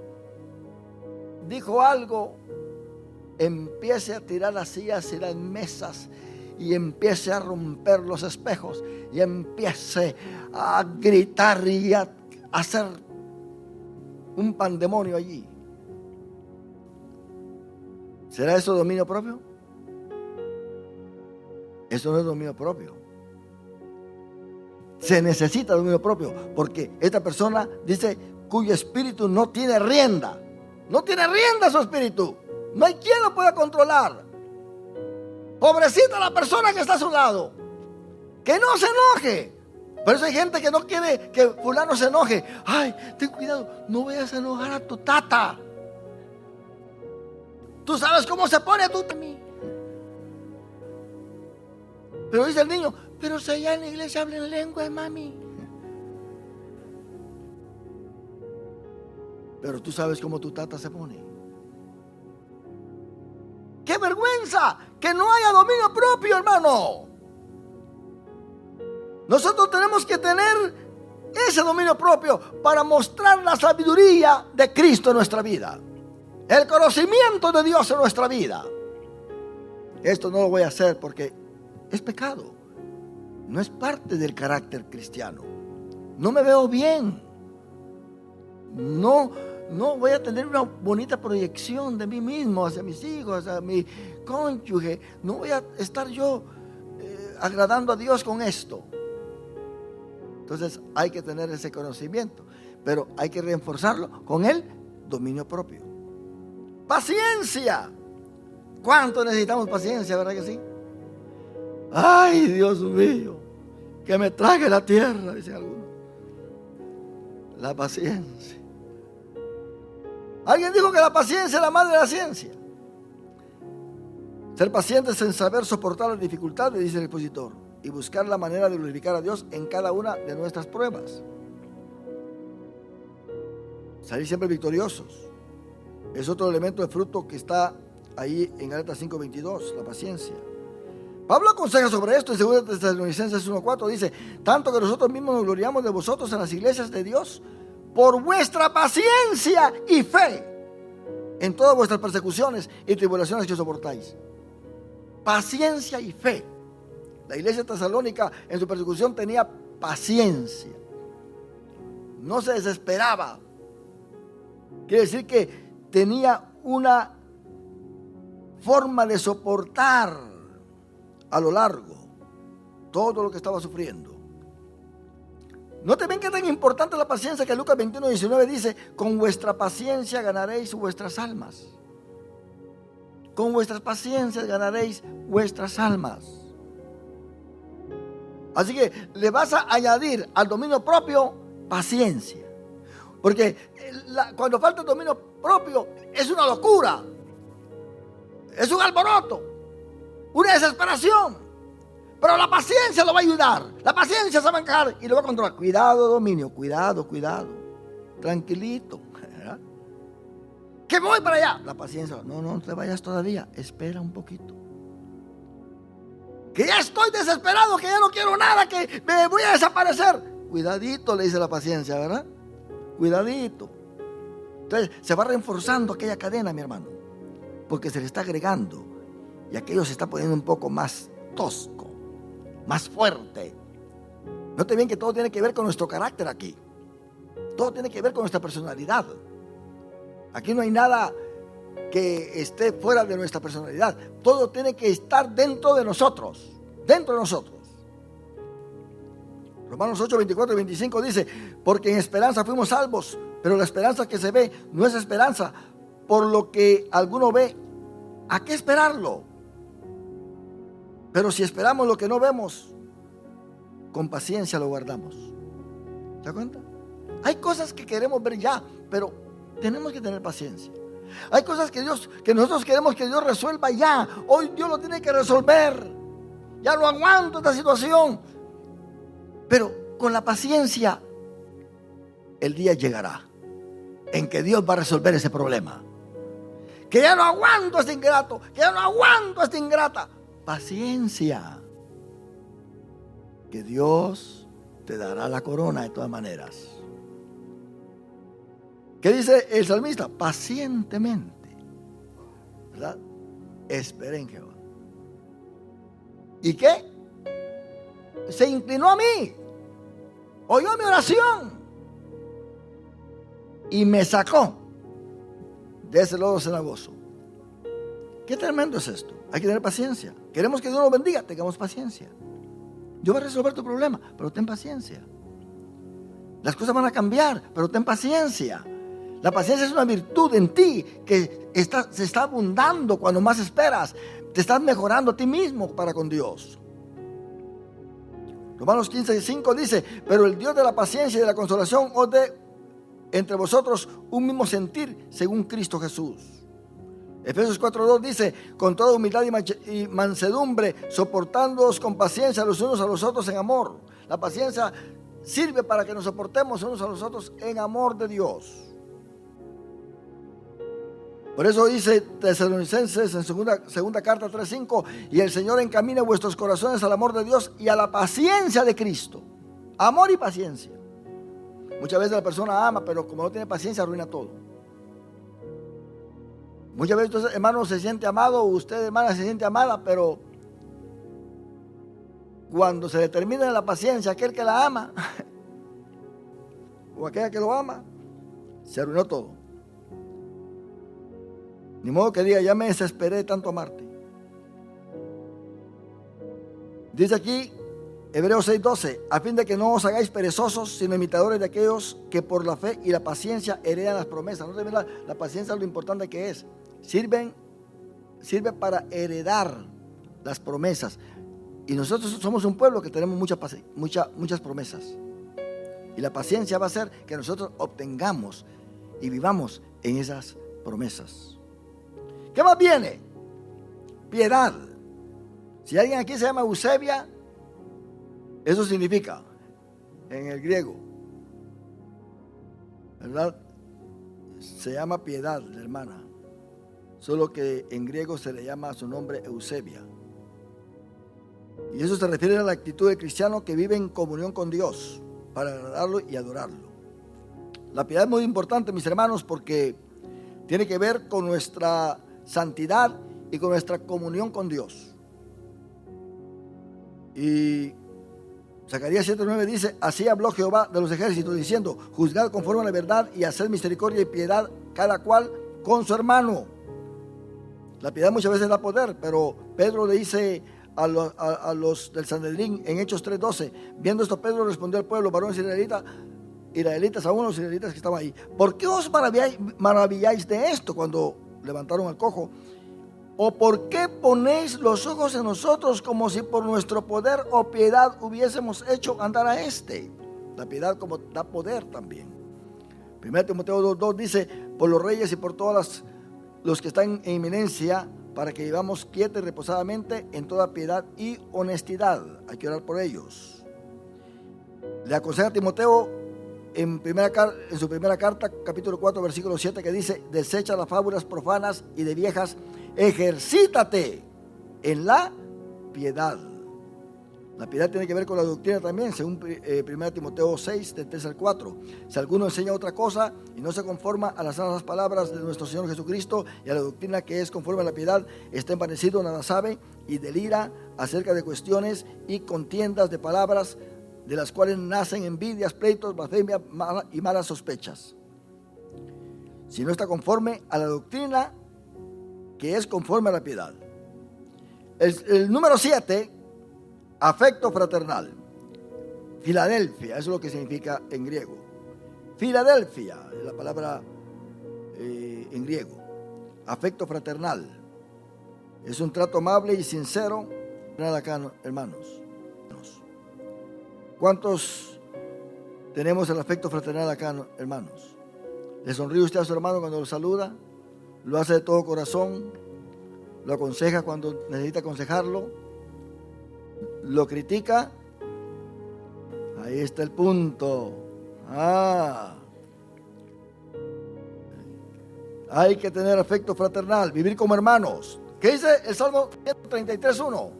dijo algo, empiece a tirar las sillas y las mesas y empiece a romper los espejos y empiece a gritar y a hacer un pandemonio allí. ¿Será eso dominio propio? Eso no es dominio propio. Se necesita dominio propio, porque esta persona dice cuyo espíritu no tiene rienda. No tiene rienda su espíritu. No hay quien lo pueda controlar. Pobrecita la persona que está a su lado. Que no se enoje. Por eso hay gente que no quiere que fulano se enoje. Ay, ten cuidado, no vayas a enojar a tu tata. Tú sabes cómo se pone tú también. Pero dice el niño, pero si allá en la iglesia hablan lengua, mami. Pero tú sabes cómo tu tata se pone. ¡Qué vergüenza! Que no haya dominio propio, hermano. Nosotros tenemos que tener ese dominio propio para mostrar la sabiduría de Cristo en nuestra vida. El conocimiento de Dios en nuestra vida. Esto no lo voy a hacer porque es pecado. No es parte del carácter cristiano. No me veo bien. No voy a tener una bonita proyección de mí mismo hacia mis hijos, hacia mi cónyuge. No voy a estar yo agradando a Dios con esto. Entonces hay que tener ese conocimiento, pero hay que reforzarlo con el dominio propio. Paciencia. ¿Cuánto necesitamos paciencia, verdad que sí? Ay, Dios mío, que me trague la tierra, dicen algunos. La paciencia. Alguien dijo que la paciencia es la madre de la ciencia. Ser pacientes en saber soportar las dificultades, dice el expositor. y buscar la manera de glorificar a Dios en cada una de nuestras pruebas. Salir siempre victoriosos. Es otro elemento de fruto que está ahí en Gálatas 5:22, la paciencia. Pablo aconseja sobre esto en 2 Tesalonicenses 1:4, dice: tanto que nosotros mismos nos gloriamos de vosotros en las iglesias de Dios por vuestra paciencia y fe en todas vuestras persecuciones y tribulaciones que soportáis. Paciencia y fe. La iglesia tesalónica en su persecución tenía paciencia, no se desesperaba. Quiere decir que tenía una forma de soportar a lo largo todo lo que estaba sufriendo. ¿No te ven que es tan importante la paciencia que Lucas 21:19 dice: con vuestra paciencia ganaréis vuestras almas? Con vuestras paciencias ganaréis vuestras almas. Así que le vas a añadir al dominio propio paciencia. Porque cuando falta el dominio propio es una locura, es un alboroto, una desesperación. Pero la paciencia lo va a ayudar, la paciencia se va a encargar y lo va a controlar. Cuidado, dominio, cuidado, tranquilito, ¿verdad? Que voy para allá. La paciencia, no te vayas todavía, espera un poquito. Que ya estoy desesperado, que ya no quiero nada, que me voy a desaparecer. Cuidadito, le dice la paciencia, ¿verdad? Cuidadito. Entonces se va reforzando aquella cadena, mi hermano, porque se le está agregando y aquello se está poniendo un poco más tosco, más fuerte. Note bien que todo tiene que ver con nuestro carácter aquí. Todo tiene que ver con nuestra personalidad. Aquí no hay nada que esté fuera de nuestra personalidad. Todo tiene que estar dentro de nosotros. Dentro de nosotros. Romanos 8:24-25 dice: porque en esperanza fuimos salvos, pero la esperanza que se ve no es esperanza. Por lo que alguno ve, ¿a qué esperarlo? Pero si esperamos lo que no vemos, con paciencia lo guardamos. ¿Se da cuenta? Hay cosas que queremos ver ya, pero tenemos que tener paciencia. Hay cosas que nosotros queremos que Dios resuelva ya. Hoy Dios lo tiene que resolver. Ya no aguanto esta situación. Pero con la paciencia, el día llegará en que Dios va a resolver ese problema. Que ya no aguanto a este ingrato, que ya no aguanto a esta ingrata. Paciencia. Que Dios te dará la corona de todas maneras. ¿Qué dice el salmista? Pacientemente, ¿verdad? Esperé en Jehová. ¿Y qué? Se inclinó a mí, oyó mi oración y me sacó de ese lodo cenagoso. Qué tremendo es esto. Hay que tener paciencia. Queremos que Dios nos bendiga, tengamos paciencia. Yo voy a resolver tu problema, pero ten paciencia. Las cosas van a cambiar, pero ten paciencia. La paciencia es una virtud en ti que se está abundando cuando más esperas. Te estás mejorando a ti mismo para con Dios. Romanos 15:5 dice: pero el Dios de la paciencia y de la consolación os dé entre vosotros un mismo sentir según Cristo Jesús. Efesios 4:2 dice: con toda humildad y mansedumbre, soportándoos con paciencia los unos a los otros en amor. La paciencia sirve para que nos soportemos unos a los otros en amor de Dios. Por eso dice Tesalonicenses en segunda carta 3:5: y el Señor encamina vuestros corazones al amor de Dios y a la paciencia de Cristo. Amor y paciencia. Muchas veces la persona ama, pero como no tiene paciencia, arruina todo. Muchas veces usted, hermano, se siente amado, usted, hermana, se siente amada, pero cuando se determina la paciencia aquel que la ama o aquella que lo ama, se arruinó todo. Ni modo que diga: ya me desesperé de tanto amarte. Dice aquí Hebreos 6:12: a fin de que no os hagáis perezosos, sino imitadores de aquellos que por la fe y la paciencia heredan las promesas. No se ve la paciencia, lo importante que es. Sirve para heredar las promesas. Y nosotros somos un pueblo que tenemos muchas promesas. Y la paciencia va a hacer que nosotros obtengamos y vivamos en esas promesas. ¿Qué más viene? Piedad. Si alguien aquí se llama Eusebia, Eso significa, en el griego, ¿verdad? Se llama piedad, la hermana. Solo que en griego se le llama a su nombre Eusebia. Y eso se refiere a la actitud del cristiano que vive en comunión con Dios para agradarlo y adorarlo. La piedad es muy importante, mis hermanos, porque tiene que ver con nuestra santidad y con nuestra comunión con Dios. Y Zacarías 7:9 dice: así habló Jehová de los ejércitos, diciendo: juzgad conforme a la verdad y haced misericordia y piedad cada cual con su hermano. La piedad muchas veces da poder, pero Pedro le dice a los del Sanedrín en Hechos 3:12, viendo esto, Pedro respondió al pueblo, varones israelitas, aún los israelitas que estaban ahí: ¿por qué os maravilláis de esto? Cuando levantaron al cojo. ¿O por qué ponéis los ojos en nosotros como si por nuestro poder o piedad hubiésemos hecho andar a este? La piedad como da poder también. 1 Timoteo 2:2 dice: por los reyes y por todos los que están en inminencia, para que vivamos quieta y reposadamente en toda piedad y honestidad. Hay que orar por ellos. Le aconseja a Timoteo en su primera carta, capítulo 4, versículo 7, que dice: desecha las fábulas profanas y de viejas, ejercítate en la piedad. La piedad tiene que ver con la doctrina también, según 1 Timoteo 6, del 3 al 4. Si alguno enseña otra cosa y no se conforma a las sanas palabras de nuestro Señor Jesucristo y a la doctrina que es conforme a la piedad, está envanecido, nada sabe y delira acerca de cuestiones y contiendas de palabras, de las cuales nacen envidias, pleitos, blasfemias y malas sospechas. Si no está conforme a la doctrina que es conforme a la piedad. El número 7, afecto fraternal. Filadelfia, eso es lo que significa en griego. Filadelfia es la palabra en griego. Afecto fraternal. Es un trato amable y sincero. Nada acá, hermanos. ¿Cuántos tenemos el afecto fraternal acá, hermanos? ¿Le sonríe usted a su hermano cuando lo saluda? ¿Lo hace de todo corazón? ¿Lo aconseja cuando necesita aconsejarlo? ¿Lo critica? Ahí está el punto. Hay que tener afecto fraternal, vivir como hermanos. ¿Qué dice el Salmo 133:1?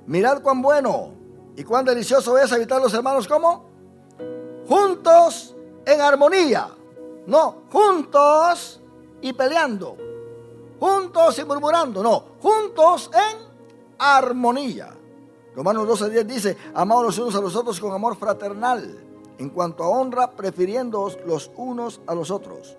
Mirad cuán bueno y cuán delicioso es habitar los hermanos, ¿cómo? Juntos en armonía. No, juntos y peleando. Juntos y murmurando. No, juntos en armonía. Romanos 12:10 dice: amaos los unos a los otros con amor fraternal, en cuanto a honra, prefiriéndoos los unos a los otros.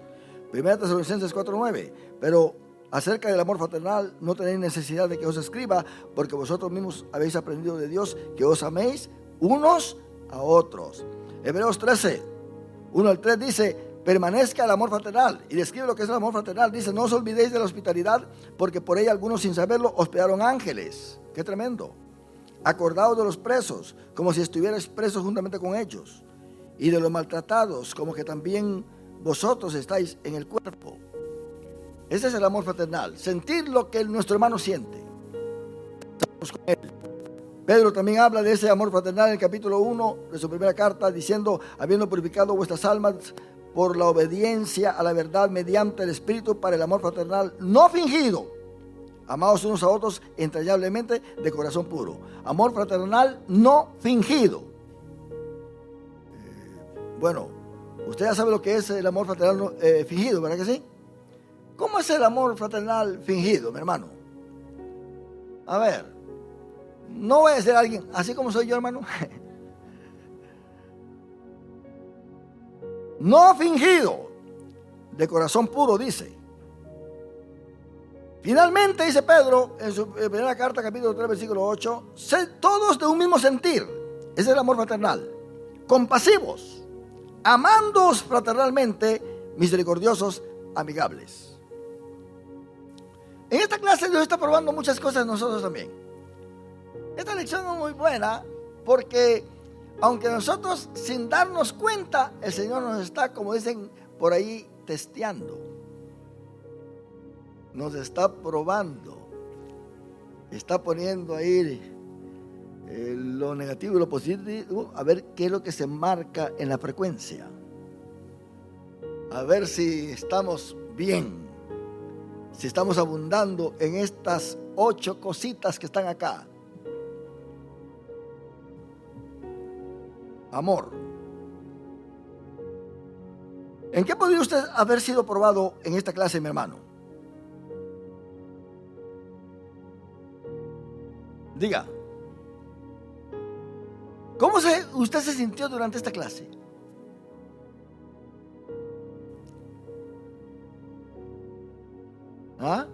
1 Tesalonicenses 4:9. Pero acerca del amor fraternal no tenéis necesidad de que os escriba, porque vosotros mismos habéis aprendido de Dios que os améis unos a otros. Hebreos 13:1-3 dice: permanezca el amor fraternal. Y describe lo que es el amor fraternal. Dice: no os olvidéis de la hospitalidad, porque por ella algunos sin saberlo hospedaron ángeles. Qué tremendo. Acordaos de los presos, como si estuvierais presos juntamente con ellos, y de los maltratados, como que también vosotros estáis en el cuerpo. Ese es el amor fraternal, sentir lo que nuestro hermano siente. Estamos con él. Pedro también habla de ese amor fraternal en el capítulo 1 de su primera carta, diciendo: habiendo purificado vuestras almas por la obediencia a la verdad mediante el Espíritu, para el amor fraternal no fingido, amados unos a otros entrañablemente de corazón puro. Amor fraternal no fingido. Bueno, usted ya sabe lo que es el amor fraternal fingido, ¿verdad que sí? ¿Cómo es el amor fraternal fingido, mi hermano? A ver, no voy a ser alguien así como soy yo, hermano. No fingido, de corazón puro, dice. Finalmente, dice Pedro en su primera carta, capítulo 3, versículo 8: sed todos de un mismo sentir. Ese es el amor fraternal. Compasivos, amándoos fraternalmente, misericordiosos, amigables. En esta clase Dios está probando muchas cosas nosotros también. Esta lección es muy buena porque aunque nosotros sin darnos cuenta, el Señor nos está, como dicen por ahí, testeando. Nos está probando. Está poniendo ahí lo negativo y lo positivo, a ver qué es lo que se marca en la frecuencia. A ver si estamos bien, si estamos abundando en estas 8 cositas que están acá. Amor. ¿En qué podría usted haber sido probado en esta clase, mi hermano? Diga. ¿Cómo usted se sintió durante esta clase? ¿Ah?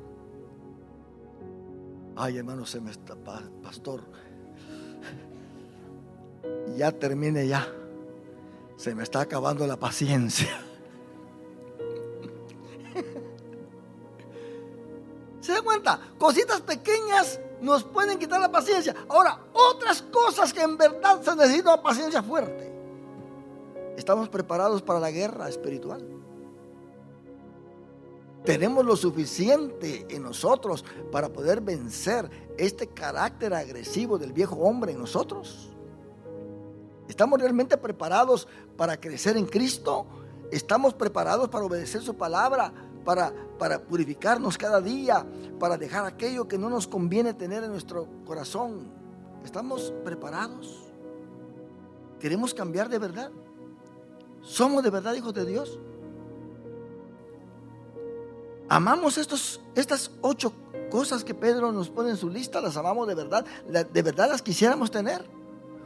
Ay, hermano, se me está, pastor. Ya termine ya. Se me está acabando la paciencia. ¿Se da cuenta? Cositas pequeñas nos pueden quitar la paciencia. Ahora, otras cosas que en verdad se necesita una paciencia fuerte. ¿Estamos preparados para la guerra espiritual? ¿Tenemos lo suficiente en nosotros para poder vencer este carácter agresivo del viejo hombre en nosotros? ¿Estamos realmente preparados para crecer en Cristo? ¿Estamos preparados para obedecer su palabra? Para purificarnos cada día, para dejar aquello que no nos conviene tener en nuestro corazón. ¿Estamos preparados? ¿Queremos cambiar de verdad? ¿Somos de verdad hijos de Dios? ¿Amamos estas 8 cosas que Pedro nos pone en su lista? ¿Las amamos de verdad? ¿De verdad las quisiéramos tener?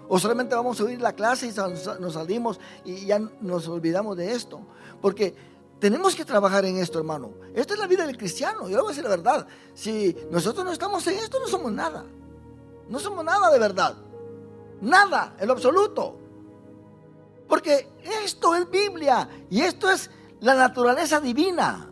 ¿O solamente vamos a oír la clase y nos salimos y ya nos olvidamos de esto? Porque tenemos que trabajar en esto, hermano. Esta es la vida del cristiano. Yo voy a decir la verdad. Si nosotros no estamos en esto, no somos nada. No somos nada de verdad. Nada, en lo absoluto. Porque esto es Biblia. Y esto es la naturaleza divina.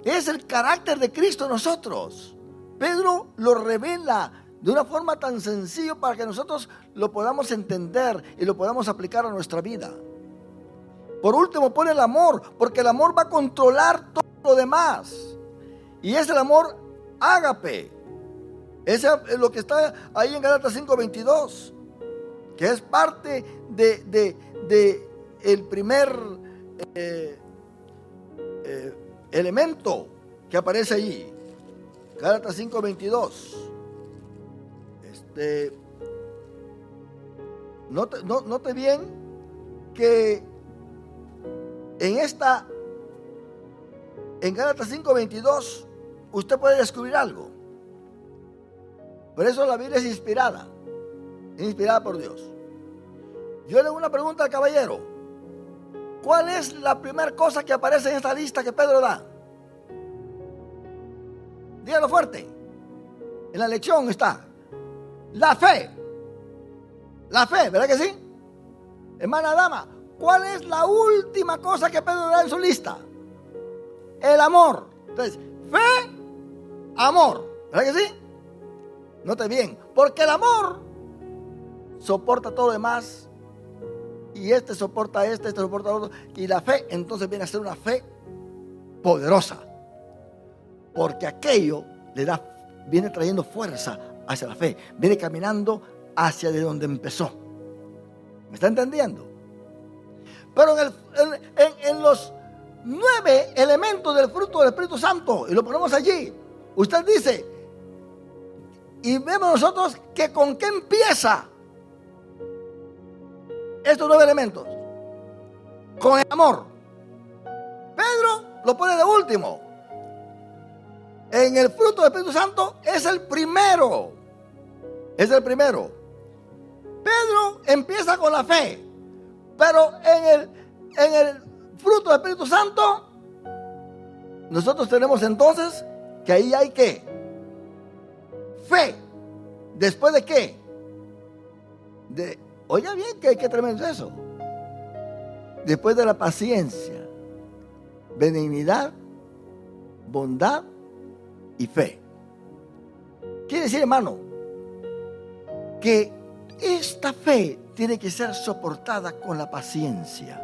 Es el carácter de Cristo en nosotros. Pedro lo revela de una forma tan sencilla para que nosotros lo podamos entender y lo podamos aplicar a nuestra vida. Por último, pone el amor, porque el amor va a controlar todo lo demás. Y es el amor ágape. Ese es lo que está ahí en Gálatas 5:22, que es parte de el primer elemento que aparece allí. Gálatas 5:22. Note bien que en Gálatas 5:22 usted puede descubrir algo. Por eso la Biblia es inspirada por Dios. Yo le hago una pregunta al caballero. ¿Cuál es la primera cosa que aparece en esta lista que Pedro da? Dígalo fuerte. En la lección está la fe. La fe, ¿verdad que sí? Hermana dama, ¿cuál es la última cosa que Pedro da en su lista? El amor. Entonces, fe, amor, ¿verdad que sí? Note bien, porque el amor soporta todo lo demás. Y este soporta a este soporta a otro. Y la fe entonces viene a ser una fe poderosa. Porque aquello viene trayendo fuerza hacia la fe. Viene caminando hacia de donde empezó. ¿Me está entendiendo? Pero en los 9 elementos del fruto del Espíritu Santo, y lo ponemos allí, usted dice, y vemos nosotros que con qué empieza estos 9 elementos. Con el amor. Pedro lo pone de último. En el fruto del Espíritu Santo es el primero. Es el primero. Pedro empieza con la fe. Pero en el fruto del Espíritu Santo, nosotros tenemos entonces que ahí hay ¿qué? Fe. ¿Después de qué? Oiga bien, qué tremendo es eso. Después de la paciencia, benignidad, bondad y fe. Quiere decir, hermano, que esta fe tiene que ser soportada con la paciencia.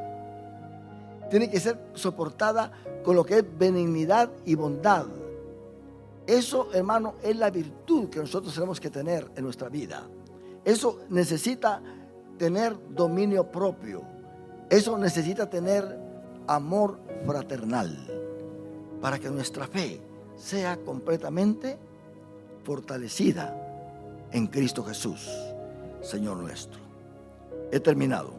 Tiene que ser soportada con lo que es benignidad y bondad. Eso, hermano, es la virtud que nosotros tenemos que tener en nuestra vida. Eso necesita tener dominio propio. Eso necesita tener amor fraternal para que nuestra fe sea completamente fortalecida en Cristo Jesús, Señor nuestro. He terminado.